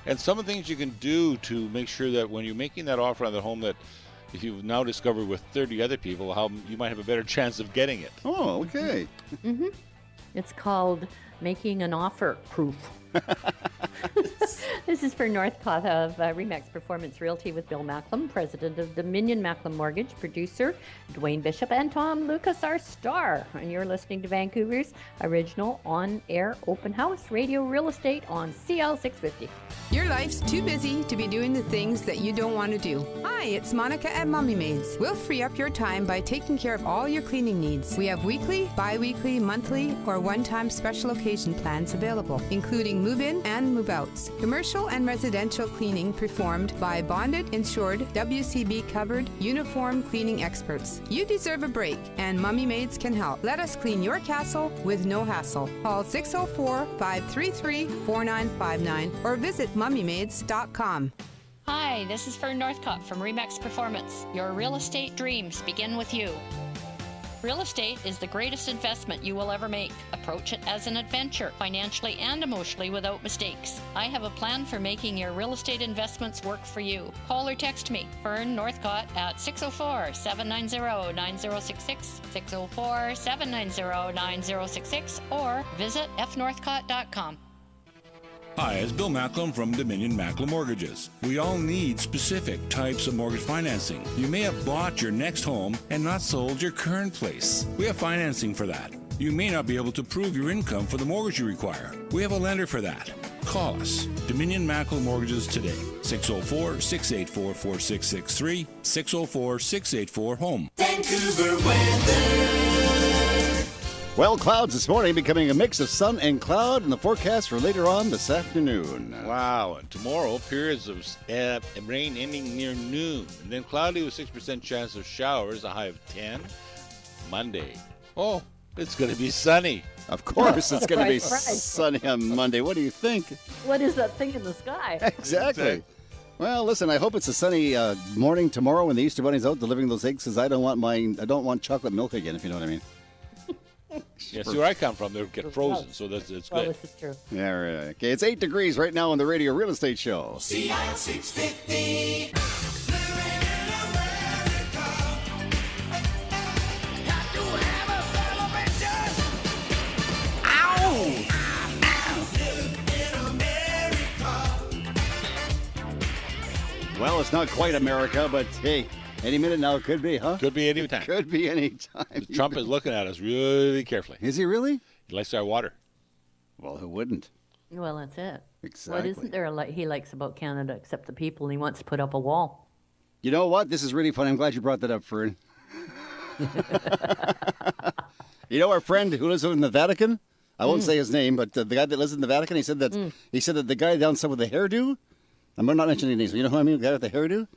Speaker 6: and some of the things you can do to make sure that when you're making that offer on the home that if you've now discovered with 30 other people, how you might have a better chance of getting it.
Speaker 3: Oh, okay.
Speaker 4: Mm-hmm. It's called making an offer proof. This is for Northcott of Remax Performance Realty with Bill Macklem, president of Dominion Macklem Mortgage, producer Dwayne Bishop, and Tom Lucas, our star. And you're listening to Vancouver's original on-air open house, Radio Real Estate on CL 650.
Speaker 17: Your life's too busy to be doing the things that you don't want to do. Hi, it's Monica at Mommy Maids. We'll free up your time by taking care of all your cleaning needs. We have weekly, bi-weekly, monthly, or one-time special occasion plans available, including move-in and move-outs. Commercial and residential cleaning performed by bonded, insured, WCB covered, uniform cleaning experts. You deserve a break, and Mommy Maids can help. Let us clean your castle with no hassle. Call 604-533-4959 or visit mummymaids.com.
Speaker 14: Hi, this is Fern Northcott from Remax Performance. Your real estate dreams begin with you. Real estate is the greatest investment you will ever make. Approach it as an adventure, financially and emotionally without mistakes. I have a plan for making your real estate investments work for you. Call or text me, Fern Northcott, at 604-790-9066, 604-790-9066, or visit fnorthcott.com.
Speaker 11: Hi, it's Bill Macklem from Dominion Macklem Mortgages. We all need specific types of mortgage financing. You may have bought your next home and not sold your current place. We have financing for that. You may not be able to prove your income for the mortgage you require. We have a lender for that. Call us, Dominion Macklem Mortgages today, 604-684-4663, 604-684-HOME.
Speaker 2: Vancouver weather.
Speaker 3: Well, clouds this morning becoming a mix of sun and cloud in the forecast for later on this afternoon.
Speaker 6: Wow, and tomorrow, periods of rain ending near noon. And then cloudy with 6% chance of showers, a high of 10. Monday, oh, it's going to be sunny.
Speaker 3: Of course, it's going to be
Speaker 4: Right.
Speaker 3: sunny on Monday. What do you think?
Speaker 4: What is that thing in the sky?
Speaker 3: Exactly. Well, listen, I hope it's a sunny morning tomorrow when the Easter Bunny's out delivering those eggs, because I don't want chocolate milk again, if you know what I mean.
Speaker 6: Yeah, see where I come from, they get frozen, so it's
Speaker 4: Well,
Speaker 6: good.
Speaker 4: this is true.
Speaker 3: Yeah, right. Okay, it's 8 degrees right now on the Radio Real Estate Show.
Speaker 2: CL 650.
Speaker 3: Well, it's not quite America, but hey, any minute now it could be, huh?
Speaker 6: Could be any time.
Speaker 3: Could be any time.
Speaker 6: Trump is looking at us really carefully.
Speaker 3: Is he really?
Speaker 6: He likes our water.
Speaker 3: Well, who wouldn't?
Speaker 4: Well, that's it.
Speaker 3: Exactly.
Speaker 4: What isn't there he likes about Canada except the people? He wants to put up a wall.
Speaker 3: You know what? This is really fun. I'm glad you brought that up, Fern. You know our friend who lives in the Vatican? I won't say his name, but the guy that lives in the Vatican, he said that the guy down south with the hairdo, I'm not mentioning names, but you know who I mean, the guy with the hairdo?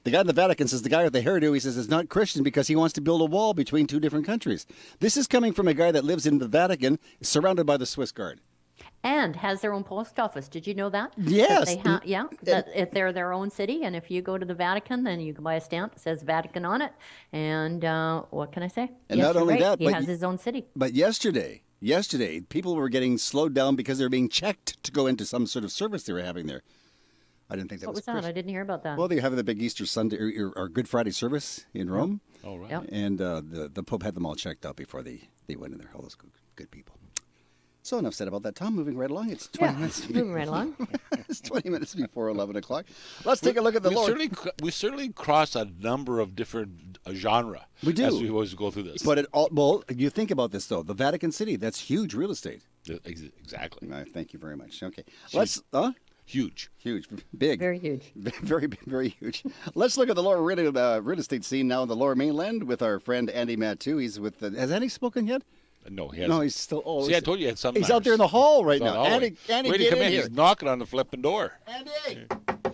Speaker 3: The guy in the Vatican says the guy with the hairdo, he says, is not Christian because he wants to build a wall between two different countries. This is coming from a guy that lives in the Vatican, surrounded by the Swiss Guard.
Speaker 4: And has their own post office. Did you know that?
Speaker 3: Yes.
Speaker 4: That if they're their own city, and if you go to the Vatican, then you can buy a stamp that says Vatican on it. And what can I say?
Speaker 3: And
Speaker 4: yes,
Speaker 3: not only
Speaker 4: right.
Speaker 3: that,
Speaker 4: he
Speaker 3: but
Speaker 4: has his own city.
Speaker 3: But yesterday, people were getting slowed down because they were being checked to go into some sort of service they were having there. I didn't think that
Speaker 4: What
Speaker 3: was
Speaker 4: was that? I didn't hear about that.
Speaker 3: Well, they have the big Easter Sunday or Good Friday service in Rome.
Speaker 6: Oh, right.
Speaker 4: Yep.
Speaker 3: And the Pope had them all checked out before they went in there. All those good people. So enough said about that, Tom. Moving right along. It's 20 minutes.
Speaker 4: Moving right along.
Speaker 3: It's 20 minutes before 11 o'clock. Let's take a look at the Lord.
Speaker 6: We certainly cross a number of different genre.
Speaker 3: We do.
Speaker 6: As we always go through this.
Speaker 3: But you think about this, though. The Vatican City, that's huge real estate.
Speaker 6: Exactly.
Speaker 3: Thank you very much. Okay.
Speaker 6: Huge.
Speaker 3: Huge. Big.
Speaker 4: Very huge.
Speaker 3: Very, very huge. Let's look at the lower real estate scene now in the lower mainland with our friend Andy Mattu. He's with has Andy spoken yet?
Speaker 6: No, he hasn't.
Speaker 3: No, he's still.
Speaker 6: See, I told you he had some.
Speaker 3: He's out there in the hall right now. Andy,
Speaker 6: Wait,
Speaker 3: get
Speaker 6: come in.
Speaker 3: here.
Speaker 6: He's knocking on the flipping door.
Speaker 3: Andy,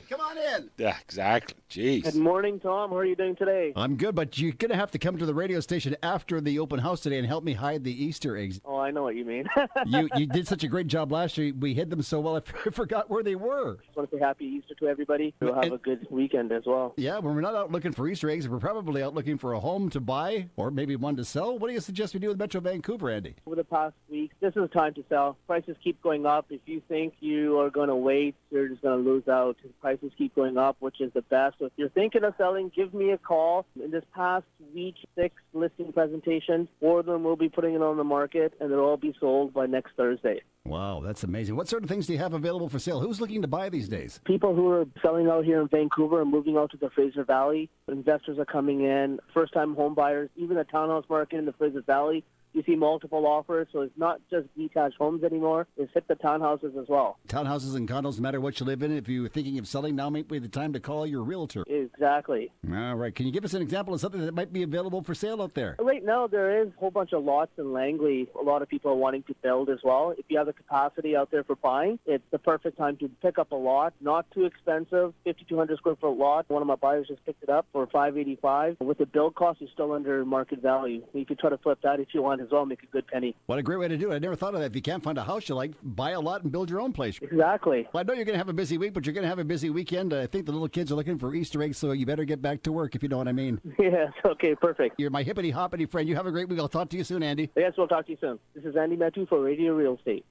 Speaker 3: come on in.
Speaker 6: Yeah, exactly. Jeez.
Speaker 18: Good morning, Tom. How are you doing today?
Speaker 13: I'm good, but you're going to have to come to the radio station after the open house today and help me hide the Easter eggs.
Speaker 18: Oh, I know what you mean.
Speaker 13: You did such a great job last year. We hid them so well, I forgot where they were.
Speaker 18: Just want to say happy Easter to everybody. We'll have a good weekend as well.
Speaker 13: Yeah, when we're not out looking for Easter eggs, we're probably out looking for a home to buy or maybe one to sell. What do you suggest we do with Metro Vancouver, Andy?
Speaker 18: Over the past week, this is time to sell. Prices keep going up. If you think you are going to wait, you're just going to lose out. Prices keep going up, which is the best. So if you're thinking of selling, give me a call. In this past week, 6 listing presentations, 4 of them will be putting it on the market, and they'll all be sold by next Thursday.
Speaker 13: Wow, that's amazing. What sort of things do you have available for sale? Who's looking to buy these days?
Speaker 18: People who are selling out here in Vancouver and moving out to the Fraser Valley. Investors are coming in, first-time home buyers, even the townhouse market in the Fraser Valley. You see multiple offers, so it's not just detached homes anymore. It's hit the townhouses as well.
Speaker 13: Townhouses and condos, no matter what you live in. If you're thinking of selling, now might be the time to call your realtor.
Speaker 18: Exactly.
Speaker 13: All right. Can you give us an example of something that might be available for sale out there?
Speaker 18: Right now, there is a whole bunch of lots in Langley. A lot of people are wanting to build as well. If you have the capacity out there for buying, it's the perfect time to pick up a lot. Not too expensive, 5,200 square foot lot. One of my buyers just picked it up for $585. With the build cost, you're still under market value. You could try to flip that if you want as well, make a good penny.
Speaker 13: What a great way to do it. I never thought of that. If you can't find a house you like, buy a lot and build your own place.
Speaker 18: Exactly.
Speaker 13: Well, I know you're going to have a busy week, but you're going to have a busy weekend. I think the little kids are looking for Easter eggs, so you better get back to work, if you know what I mean.
Speaker 18: Yes, okay, perfect.
Speaker 13: You're my hippity-hoppity friend. You have a great week. I'll talk to you soon, Andy.
Speaker 18: Yes, we'll talk to you soon. This is Andy Mattu for Radio Real Estate.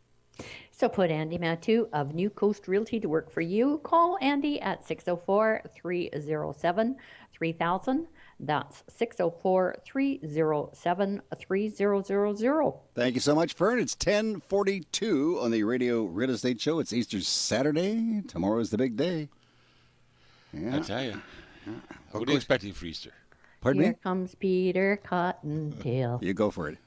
Speaker 4: So put Andy Mattu of New Coast Realty to work for you. Call Andy at 604-307-3000. That's 604-307-3000.
Speaker 3: Thank you so much, Fern. It's 10:42 on the Radio Real Estate Show. It's Easter Saturday. Tomorrow's the big day. Yeah.
Speaker 6: I tell you. What are you expecting for Easter?
Speaker 3: Pardon
Speaker 4: Here
Speaker 3: me?
Speaker 4: comes Peter Cottontail.
Speaker 3: You go for it.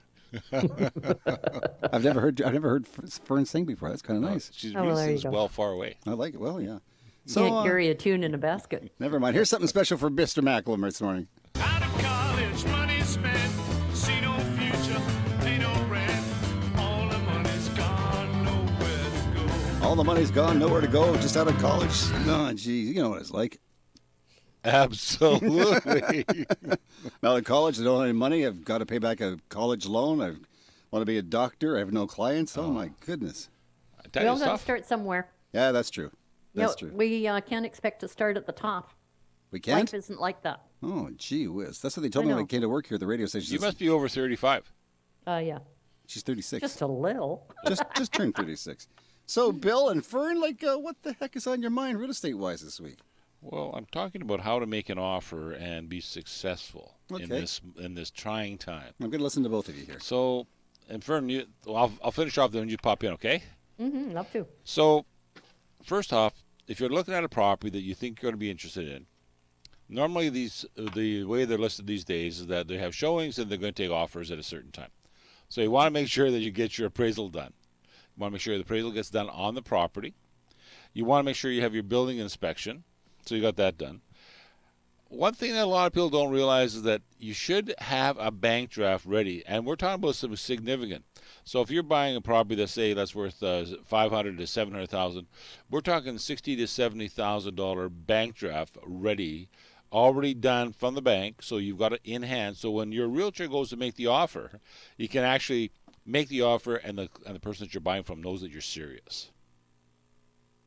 Speaker 3: I've never heard Fern sing before. That's kind of nice.
Speaker 6: She's
Speaker 4: Oh, well, there you
Speaker 6: sings
Speaker 4: go.
Speaker 6: well far away.
Speaker 3: I like it. Well, yeah.
Speaker 4: You can't carry a tune in a basket.
Speaker 3: Never mind. Here's something special for Mr. Macklem this morning.
Speaker 2: College money spent, see no future, pay no rent. All the money's gone, nowhere to go.
Speaker 3: All the money's gone, nowhere to go, just out of college. Oh, geez, you know what it's like.
Speaker 6: Absolutely.
Speaker 3: Now at college, I don't have any money. I've got to pay back a college loan. I want to be a doctor. I have no clients. Oh, my goodness.
Speaker 4: We all got to start somewhere.
Speaker 3: Yeah, that's true. That's
Speaker 4: true.
Speaker 3: true.
Speaker 4: We can't expect to start at the top.
Speaker 3: We can't?
Speaker 4: Life isn't like that.
Speaker 3: Oh, gee whiz. That's what they told me
Speaker 4: I
Speaker 3: when I
Speaker 4: know.
Speaker 3: came to work here at the radio station.
Speaker 6: You must be over 35.
Speaker 4: Yeah.
Speaker 3: She's 36.
Speaker 4: Just a little.
Speaker 3: just turned 36. So, Bill and Fern, what the heck is on your mind real estate-wise this week?
Speaker 6: Well, I'm talking about how to make an offer and be successful in this trying time.
Speaker 3: I'm going to listen to both of you here.
Speaker 6: So, and Fern, I'll finish off then when you pop in, okay?
Speaker 4: Mm-hmm, love to.
Speaker 6: So, first off, if you're looking at a property that you think you're going to be interested in, normally the way they're listed these days is that they have showings and they're going to take offers at a certain time. So you want to make sure that you get your appraisal done. You want to make sure the appraisal gets done on the property. You want to make sure you have your building inspection. So you got that done. One thing that a lot of people don't realize is that you should have a bank draft ready. And we're talking about something significant. So if you're buying a property that's worth $500,000 to $700,000, we're talking $60,000 to $70,000 bank draft ready, already done from the bank. So you've got it in hand. So when your realtor goes to make the offer, you can actually make the offer, and the person that you're buying from knows that you're serious.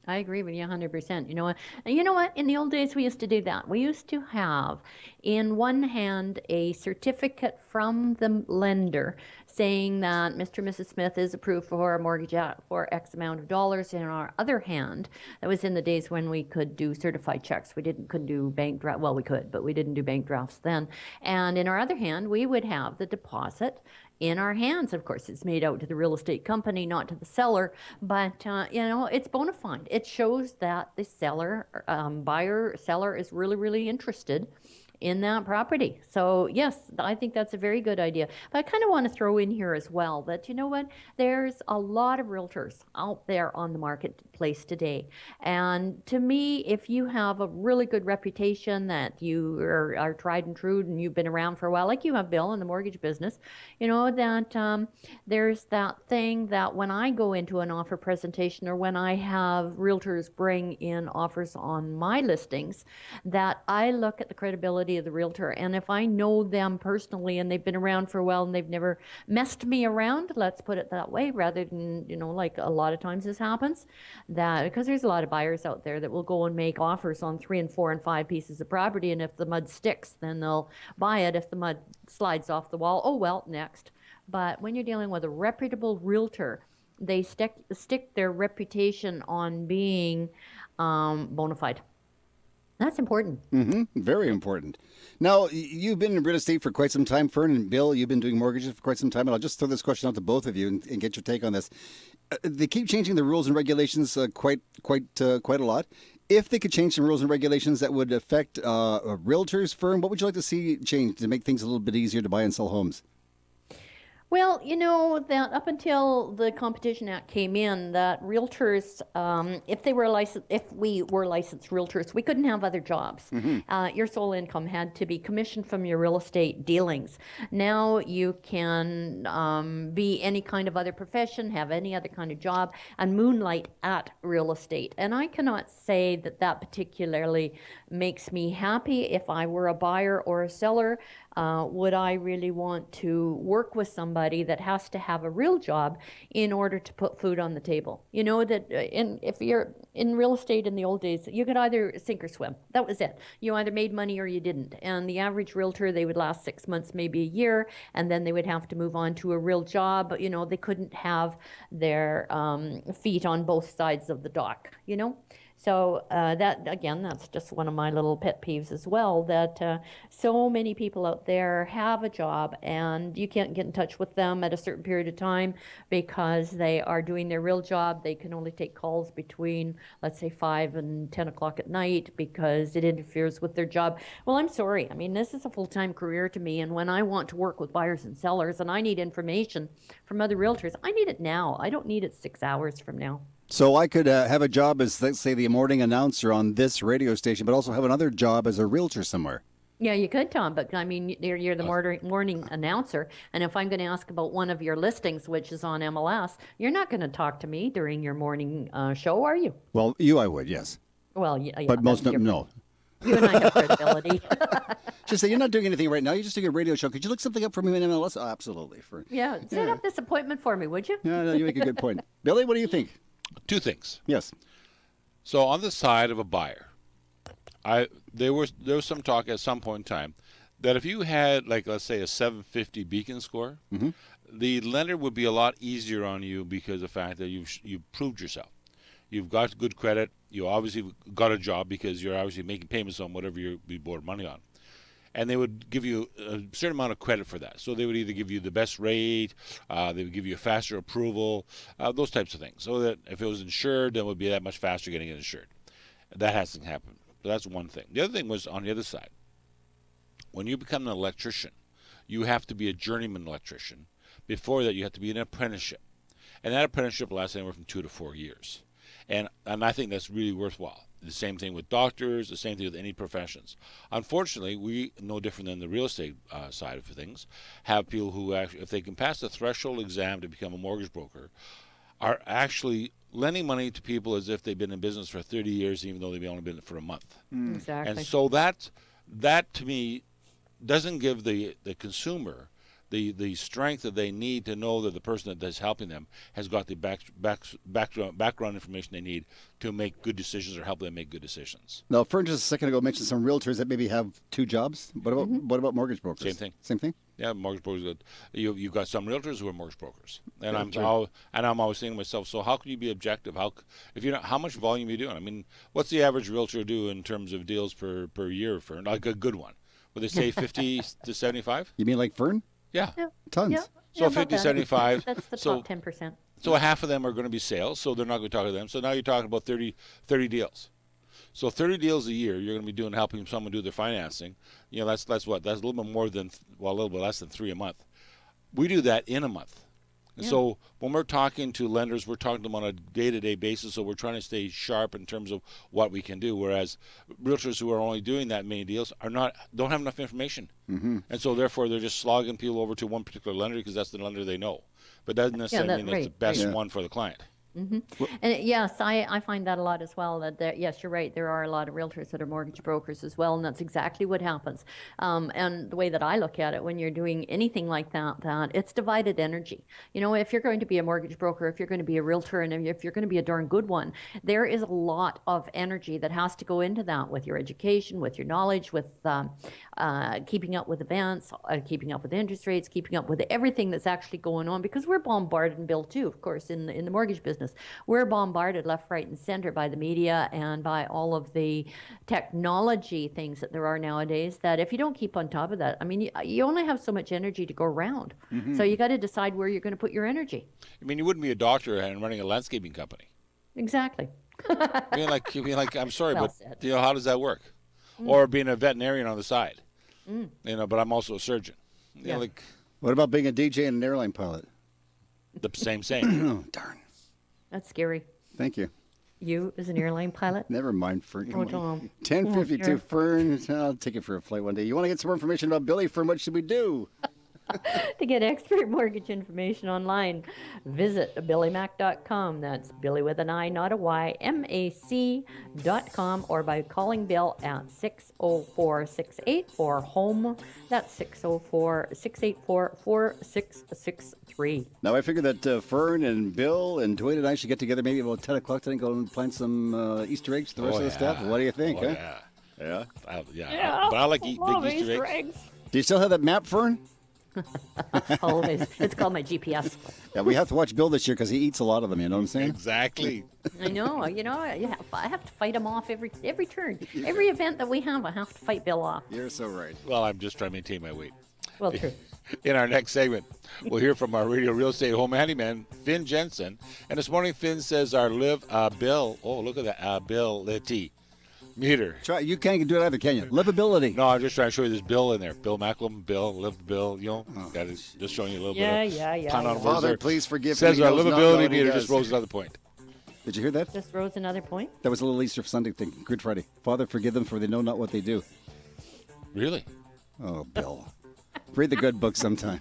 Speaker 4: I agree with you 100%. You know what? And you know what? In the old days, we used to do that. We used to have, in one hand, a certificate from the lender saying that Mr. and Mrs. Smith is approved for a mortgage for X amount of dollars. In our other hand, that was in the days when we could do certified checks. We couldn't do bank draft. Well, we could, but we didn't do bank drafts then. And in our other hand, we would have the deposit in our hands. Of course, it's made out to the real estate company, not to the seller, but it's bona fide. It shows that the seller is really, really interested in that property. So yes, I think that's a very good idea. But I kind of want to throw in here as well that, you know what, there's a lot of realtors out there on the marketplace today. And to me, if you have a really good reputation, that you are tried and true and you've been around for a while, like you have, Bill, in the mortgage business, that there's that thing that when I go into an offer presentation, or when I have realtors bring in offers on my listings, that I look at the credibility of the realtor. And if I know them personally and they've been around for a while and they've never messed me around, let's put it that way, rather than, like a lot of times this happens, that because there's a lot of buyers out there that will go and make offers on 3 and 4 and 5 pieces of property, and if the mud sticks, then they'll buy it. If the mud slides off the wall, oh well, next. But when you're dealing with a reputable realtor, they stick their reputation on being bona fide. That's important.
Speaker 3: Very important. Now, you've been in real estate for quite some time, Fern, and Bill, you've been doing mortgages for quite some time, and I'll just throw this question out to both of you and get your take on this. They keep changing the rules and regulations quite a lot. If they could change some rules and regulations that would affect realtors, Fern, what would you like to see changed to make things a little bit easier to buy and sell homes?
Speaker 4: Well, that up until the Competition Act came in, that realtors, if we were licensed realtors, we couldn't have other jobs. Your sole income had to be commissioned from your real estate dealings. Now you can be any kind of other profession, have any other kind of job, and moonlight at real estate. And I cannot say that particularly makes me happy. If I were a buyer or a seller, would I really want to work with somebody that has to have a real job in order to put food on the table? If you're in real estate in the old days, you could either sink or swim. That was it. You either made money or you didn't. And the average realtor, they would last 6 months, maybe a year, and then they would have to move on to a real job. They couldn't have their feet on both sides of the dock, So that's just one of my little pet peeves as well, that so many people out there have a job and you can't get in touch with them at a certain period of time because they are doing their real job. They can only take calls between, let's say, 5 and 10 o'clock at night because it interferes with their job. Well, I'm sorry. I mean, this is a full-time career to me, and when I want to work with buyers and sellers and I need information from other realtors, I need it now. I don't need it 6 hours from now.
Speaker 3: So I could have a job as, let's say, the morning announcer on this radio station, but also have another job as a realtor somewhere.
Speaker 4: Yeah, you could, Tom, but I mean, you're the morning announcer, and if I'm going to ask about one of your listings, which is on MLS, you're not going to talk to me during your morning show, are you?
Speaker 3: Well, I would, yes.
Speaker 4: Well, yeah.
Speaker 3: But most of them, no.
Speaker 4: You and I have credibility.
Speaker 3: Just say, you're not doing anything right now. You're just doing a radio show. Could you look something up for me in MLS? Oh, absolutely.
Speaker 4: Set up this appointment for me, would you?
Speaker 3: Yeah, no, you make a good point. Billy, what do you think?
Speaker 6: 2 things.
Speaker 3: Yes.
Speaker 6: So on the side of a buyer, there was some talk at some point in time that if you had, like, let's say, a 750 beacon score, the lender would be a lot easier on you because of the fact that you've proved yourself. You've got good credit. You obviously got a job because you're obviously making payments on whatever you borrowed money on. And they would give you a certain amount of credit for that. So they would either give you the best rate, they would give you a faster approval, those types of things. So that if it was insured, then it would be that much faster getting it insured. That hasn't happened. So that's one thing. The other thing was on the other side. When you become an electrician, you have to be a journeyman electrician. Before that, you have to be an apprenticeship. And that apprenticeship lasts anywhere from 2 to 4 years. And I think that's really worthwhile. The same thing with doctors, the same thing with any professions. Unfortunately, we, no different than the real estate side of things, have people who actually, if they can pass the threshold exam to become a mortgage broker, are actually lending money to people as if they've been in business for 30 years, even though they've only been in it for a month.
Speaker 4: Exactly.
Speaker 6: And so that to me doesn't give the consumer the strength that they need to know that the person that's helping them has got the background information they need to make good decisions or help them make good decisions.
Speaker 3: Now, Fern just a second ago mentioned some realtors that maybe have 2 jobs. What about mortgage brokers?
Speaker 6: Same thing.
Speaker 3: Same thing?
Speaker 6: Yeah, mortgage brokers. You've got some realtors who are mortgage brokers, and
Speaker 3: Yeah,
Speaker 6: I'm always saying to myself, so how can you be objective? How much volume are you doing? I mean, what's the average realtor do in terms of deals per year for like a good one? Would they say 50 to 75?
Speaker 3: You mean like Fern?
Speaker 6: Yeah.
Speaker 3: Tons.
Speaker 4: Yeah.
Speaker 6: So
Speaker 4: Yeah,
Speaker 6: 50,
Speaker 4: about that.
Speaker 6: 75.
Speaker 4: That's the
Speaker 6: So-
Speaker 4: top 10%.
Speaker 6: So half of them are going to be sales, so they're not going to talk to them. So now you're talking about 30 deals. So 30 deals a year, you're going to be helping someone do their financing. You know, that's what? That's a little bit more than, well, a little bit less than 3 a month. We do that in a month. And so when we're talking to lenders, we're talking to them on a day-to-day basis, so we're trying to stay sharp in terms of what we can do, whereas realtors who are only doing that many deals don't have enough information.
Speaker 3: Mm-hmm.
Speaker 6: And so therefore they're just slogging people over to one particular lender because that's the lender they know. But that doesn't necessarily mean that's the best one for the client.
Speaker 4: And yes, I find that a lot as well. Yes, you're right. There are a lot of realtors that are mortgage brokers as well, and that's exactly what happens. And the way that I look at it, when you're doing anything like that it's divided energy. You know, if you're going to be a mortgage broker, if you're going to be a realtor, and if you're going to be a darn good one, there is a lot of energy that has to go into that, with your education, with your knowledge, with keeping up with events, keeping up with interest rates, keeping up with everything that's actually going on, because we're bombarded, and Bill too, of course, in the mortgage business. We're bombarded left, right, and center by the media and by all of the technology things that there are nowadays, that if you don't keep on top of that, I mean, you only have so much energy to go around. So you got to decide where you're going to put your energy.
Speaker 6: I mean, you wouldn't be a doctor and running a landscaping company.
Speaker 4: Exactly.
Speaker 6: You'd be like, I'm sorry,
Speaker 4: Well
Speaker 6: but
Speaker 4: said.
Speaker 6: you know, how does that work? Or being a veterinarian on the side. You know, but I'm also a surgeon. You know, like
Speaker 3: What about being a DJ and an airline pilot?
Speaker 6: the same.
Speaker 3: Oh, darn.
Speaker 4: That's scary.
Speaker 3: Thank you.
Speaker 4: You as an airline pilot?
Speaker 3: Never mind, Fern.
Speaker 4: Oh, Tom.
Speaker 3: 10:52,
Speaker 4: sure.
Speaker 3: Fern. I'll take it for a flight one day. You want to get some more information about Billy, Fern? What should we do?
Speaker 4: To get expert mortgage information online, visit billymac.com. That's Billy with an I, not a Y, MAC.com, or by calling Bill at 604-684 HOME. That's 604-684-4663.
Speaker 3: Now, I figure that Fern and Bill and Dwayne and I should get together maybe about 10 o'clock tonight and go and plant some Easter eggs to the rest of the staff. What do you think?
Speaker 6: Oh,
Speaker 3: huh?
Speaker 6: yeah.
Speaker 4: Yeah,
Speaker 6: But I like big
Speaker 4: love
Speaker 6: Easter eggs.
Speaker 3: Do you still have that map, Fern?
Speaker 4: Always. It's called my GPS.
Speaker 3: Yeah, we have to watch Bill this year because he eats a lot of them, you know what I'm saying?
Speaker 6: Exactly.
Speaker 4: I know. I have to fight him off every turn. Every event that we have, I have to fight Bill off.
Speaker 3: You're so right.
Speaker 6: Well, I'm just trying to maintain my weight.
Speaker 4: Well, true.
Speaker 6: In our next segment, we'll hear from our radio real estate home handyman, Finn Jensen. And this morning, Finn says our bill, oh, look at that, ability meter.
Speaker 3: Try. You can't do it either, can you? Livability.
Speaker 6: No, I'm just trying to show you this bill in there. Bill Macklem, live bill, you know. Got it, just showing you a little bit of pun on words
Speaker 3: Father,
Speaker 6: there.
Speaker 3: please forgive
Speaker 6: Says
Speaker 3: me.
Speaker 6: our
Speaker 3: He knows not
Speaker 6: livability
Speaker 3: what he
Speaker 6: meter
Speaker 3: does.
Speaker 6: just rose another point.
Speaker 3: Did you hear that?
Speaker 4: Just rose another point.
Speaker 3: That was a little Easter Sunday thing, Good Friday. Father, forgive them, for they know not what they do.
Speaker 6: Really?
Speaker 3: Oh, Bill. Read the good book sometime.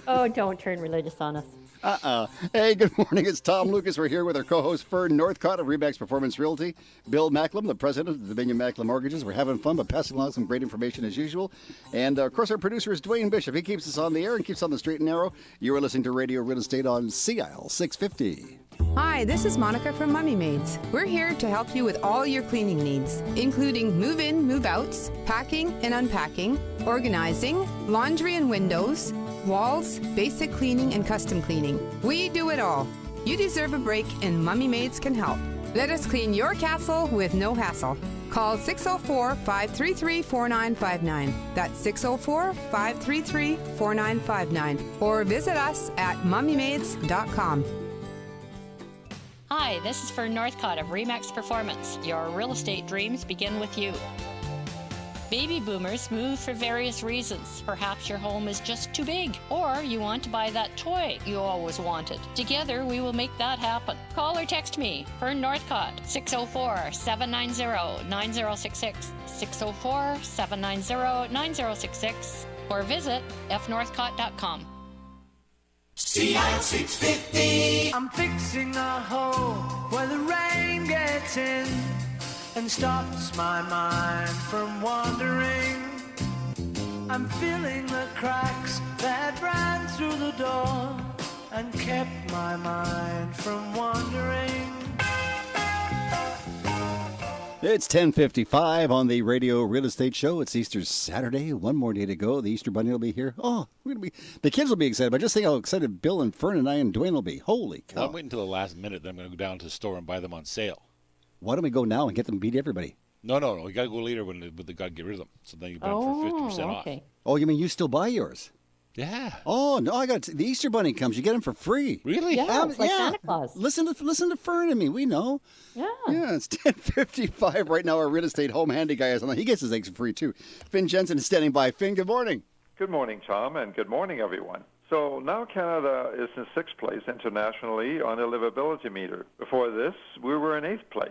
Speaker 4: Oh, don't turn religious on us.
Speaker 3: Hey, good morning. It's Tom Lucas. We're here with our co-host Fern Northcott of Remax Performance Realty, Bill Macklem, the president of the Dominion Macklem Mortgages. We're having fun, but passing along some great information as usual. And, of course, our producer is Dwayne Bishop. He keeps us on the air and keeps on the straight and narrow. You are listening to Radio Real Estate on CIL 650.
Speaker 17: Hi, this is Monica from Mummy Maids. We're here to help you with all your cleaning needs, including move-in, move-outs, packing and unpacking, organizing, laundry and windows, walls, basic cleaning, and custom cleaning. We do it all. You deserve a break, and Mummy Maids can help. Let us clean your castle with no hassle. Call 604-533-4959. That's 604-533-4959. Or visit us at mummymaids.com.
Speaker 14: Hi, this is Fern Northcott of Remax Performance. Your real estate dreams begin with you. Baby boomers move for various reasons. Perhaps your home is just too big, or you want to buy that toy you always wanted. Together, we will make that happen. Call or text me, Fern Northcott, 604-790-9066, 604-790-9066, or visit fnorthcott.com.
Speaker 2: CI 650. I'm fixing a hole where the rain gets in and stops my mind from wandering. I'm filling the cracks that ran through the door and kept my mind from wandering.
Speaker 3: It's 10:55 on the Radio Real Estate Show. It's Easter Saturday. One more day to go. The Easter Bunny will be here. Oh, the kids will be excited. But just think how excited Bill and Fern and I and Dwayne will be. Holy cow.
Speaker 6: Well, I'm waiting until the last minute. Then I'm going to go down to the store and buy them on sale.
Speaker 3: Why don't we go now and get them to beat everybody?
Speaker 6: No. We got to go later when they got to get rid of them. So then you buy them for 50% off.
Speaker 3: Oh, you mean you still buy yours?
Speaker 6: Yeah.
Speaker 3: Oh, no, the Easter Bunny comes. You get them for free.
Speaker 6: Really?
Speaker 4: Yeah, it's like Santa Claus.
Speaker 3: Listen to Fern and me. We know.
Speaker 4: Yeah.
Speaker 3: Yeah, it's 10:55 right now. Our real estate home handy guy is on. He gets his eggs for free, too. Finn Jensen is standing by. Finn, good morning.
Speaker 19: Good morning, Tom, and good morning, everyone. So now Canada is in 6th place internationally on the livability meter. Before this, we were in 8th place.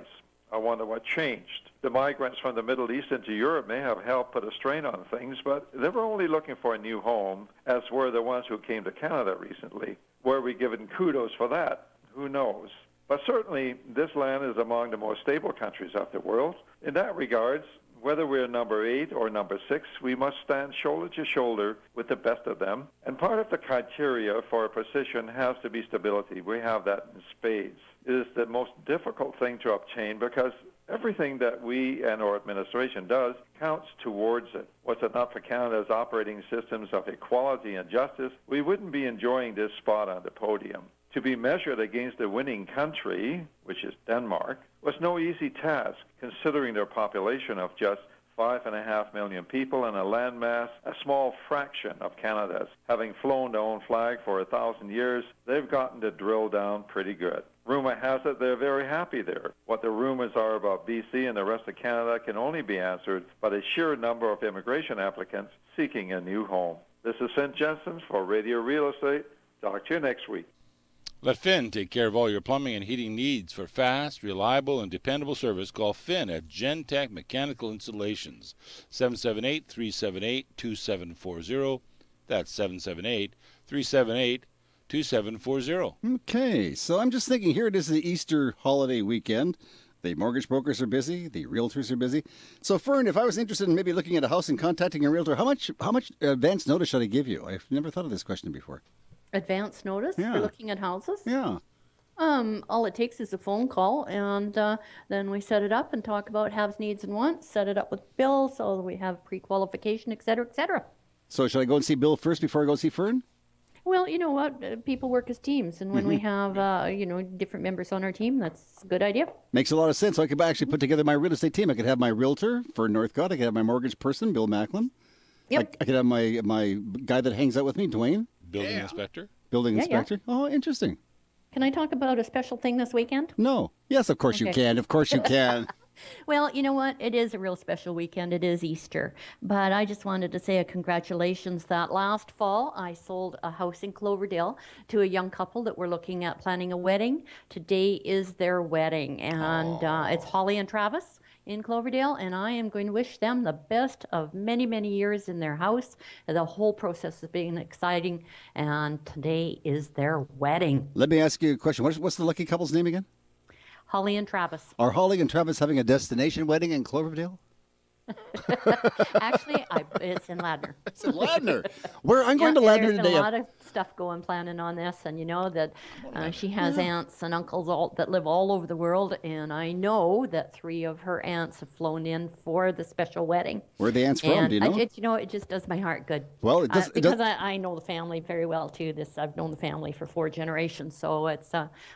Speaker 19: I wonder what changed. The migrants from the Middle East into Europe may have helped put a strain on things, but they were only looking for a new home, as were the ones who came to Canada recently. Were we given kudos for that? Who knows? But certainly, this land is among the more stable countries of the world. In that regards, whether we're number 8 or number 6, we must stand shoulder to shoulder with the best of them. And part of the criteria for a position has to be stability. We have that in spades. It is the most difficult thing to obtain because everything that we and our administration does counts towards it. Was it not for Canada's operating systems of equality and justice, we wouldn't be enjoying this spot on the podium. To be measured against a winning country, which is Denmark, was no easy task, considering their population of just 5.5 million people and a landmass, a small fraction of Canada's. Having flown their own flag for 1,000 years, they've gotten the drill down pretty good. Rumor has it they're very happy there. What the rumors are about BC and the rest of Canada can only be answered by the sheer number of immigration applicants seeking a new home. This is St. Jensen for Radio Real Estate. Talk to you next week.
Speaker 6: Let Finn take care of all your plumbing and heating needs. For fast, reliable, and dependable service, call Finn at Gentech Mechanical Installations, 778-378-2740. That's 778-378-2740.
Speaker 3: Okay, so I'm just thinking, here it is the Easter holiday weekend. The mortgage brokers are busy. The realtors are busy. So, Fern, if I was interested in maybe looking at a house and contacting a realtor, how much advance notice should I give you? I've never thought of this question before.
Speaker 4: Advance notice
Speaker 3: Yeah.
Speaker 4: for looking at houses?
Speaker 3: Yeah.
Speaker 4: All it takes is a phone call, and then we set it up and talk about haves, needs, and wants, set it up with Bill so we have pre-qualification, et cetera, et cetera.
Speaker 3: So should I go and see Bill first before I go see Fern?
Speaker 4: Well, you know what? People work as teams, and when we have, different members on our team, that's a good idea.
Speaker 3: Makes a lot of sense. So I could actually put together my real estate team. I could have my realtor, Fern Northcott. I could have my mortgage person, Bill Macklem.
Speaker 4: Yep.
Speaker 3: I could have my guy that hangs out with me, Dwayne.
Speaker 6: Building inspector?
Speaker 3: Building
Speaker 4: Yeah, yeah.
Speaker 3: inspector. Oh, interesting.
Speaker 4: Can I talk about a special thing this weekend?
Speaker 3: No. Yes, of course you
Speaker 4: Okay.
Speaker 3: can. Of course you can.
Speaker 4: Well, you know what? It is a real special weekend. It is Easter. But I just wanted to say a congratulations that last fall I sold a house in Cloverdale to a young couple that were looking at planning a wedding. Today is their wedding, and it's Holly and Travis in Cloverdale, and I am going to wish them the best of many, many years in their house. The whole process has been exciting, and today is their wedding.
Speaker 3: Let me ask you a question. What's the lucky couple's name again?
Speaker 4: Holly and Travis.
Speaker 3: Are Holly and Travis having a destination wedding in Cloverdale?
Speaker 4: Actually, it's in Ladner.
Speaker 3: It's in Ladner. I'm going to Ladner
Speaker 4: There's
Speaker 3: today.
Speaker 4: a lot of stuff planning on this, and you know that she has aunts and uncles that live all over the world, and I know that 3 of her aunts have flown in for the special wedding.
Speaker 3: Where are the aunts from?
Speaker 4: And
Speaker 3: Do you know?
Speaker 4: it just does my heart good.
Speaker 3: Well, it does-
Speaker 4: because I know the family very well too. I've known the family for 4 generations, so it's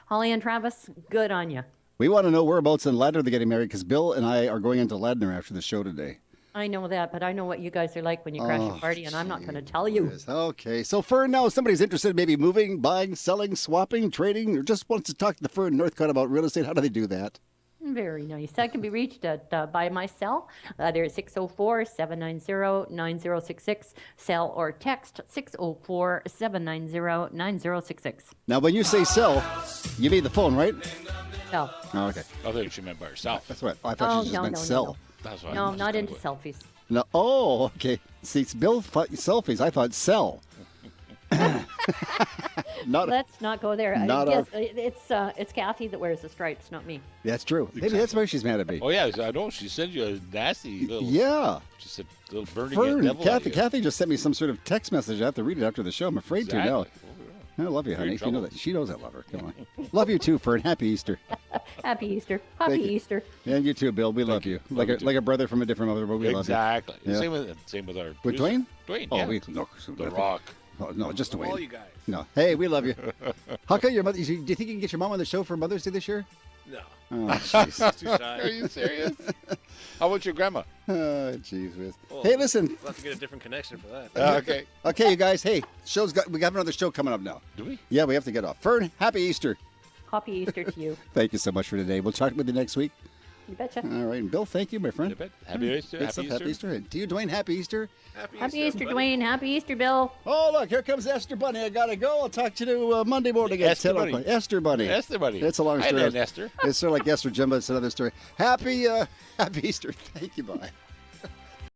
Speaker 4: Holly and Travis. Good on you.
Speaker 3: We want to know whereabouts in Ladner they're getting married, because Bill and I are going into Ladner after the show today.
Speaker 4: I know that, but I know what you guys are like when you crash a party, and I'm not going to tell you.
Speaker 3: Yes. Okay, so Fern, now if somebody's interested in maybe moving, buying, selling, swapping, trading, or just wants to talk to the Fern Northcott about real estate, how do they do that?
Speaker 4: Very nice. That can be reached at by my cell. There's 604-790-9066. Cell or text 604-790-9066.
Speaker 3: Now, when you say cell, you mean the phone, right?
Speaker 4: No.
Speaker 3: Oh, okay.
Speaker 6: I thought she meant by herself.
Speaker 3: That's what I thought. She just meant cell.
Speaker 6: That's what
Speaker 4: No,
Speaker 6: I
Speaker 4: not into selfies.
Speaker 3: No. Oh, okay. See, it's Bill selfies. I thought cell.
Speaker 4: Let's not go there.
Speaker 3: Not
Speaker 4: I guess it's Kathy that wears the stripes, not me.
Speaker 3: That's true. Maybe that's why she's mad at me.
Speaker 6: Oh yeah, I know. She sent you a nasty little.
Speaker 3: Yeah.
Speaker 6: She said little burning
Speaker 3: Fern,
Speaker 6: devil.
Speaker 3: Kathy just sent me some sort of text message. I have to read it after the show. I'm afraid to now. I love you, honey. You know that. She knows I love her. Come on. Love you too, Fern. Happy Easter.
Speaker 4: Happy Easter. Happy Easter.
Speaker 3: And you too, Bill. We love you. Like a brother from a different mother, but we love you.
Speaker 6: Exactly.
Speaker 3: Yeah.
Speaker 6: Same with our.
Speaker 3: With Dwayne?
Speaker 6: Dwayne.
Speaker 3: Oh,
Speaker 6: yeah.
Speaker 3: The
Speaker 6: Rock.
Speaker 3: Oh, no, just Dwayne.
Speaker 20: All you guys.
Speaker 3: No. Hey, we love you. How come your mother? Do you think you can get your mom on the show for Mother's Day this year?
Speaker 20: No.
Speaker 3: Oh, jeez.
Speaker 20: Too shy.
Speaker 6: Are you serious? How about your grandma?
Speaker 3: Oh, jeez whiz.
Speaker 20: Oh,
Speaker 3: Hey, listen.
Speaker 20: We'll have to get a different connection for that.
Speaker 6: Okay.
Speaker 3: Okay, you guys. Hey, we got another show coming up now.
Speaker 6: Do we?
Speaker 3: Yeah, we have to get off. Fern, happy Easter.
Speaker 4: Happy Easter to you.
Speaker 3: Thank you so much for today. We'll talk with you next week.
Speaker 4: You betcha.
Speaker 3: All right, and Bill, thank you, my friend.
Speaker 6: Happy Easter.
Speaker 3: Good stuff. Happy Easter. And to you, Dwayne, happy Easter.
Speaker 4: Happy Easter, Dwayne. Happy Easter, Bill.
Speaker 3: Oh, look, here comes Esther Bunny. I gotta go. I'll talk to you Monday morning at 10 o'clock. Esther Bunny.
Speaker 6: Esther Bunny.
Speaker 3: It's a long
Speaker 6: I
Speaker 3: story.
Speaker 6: know Esther.
Speaker 3: It's sort of like Esther Jim, but it's another story. Happy Easter. Thank you. Bye.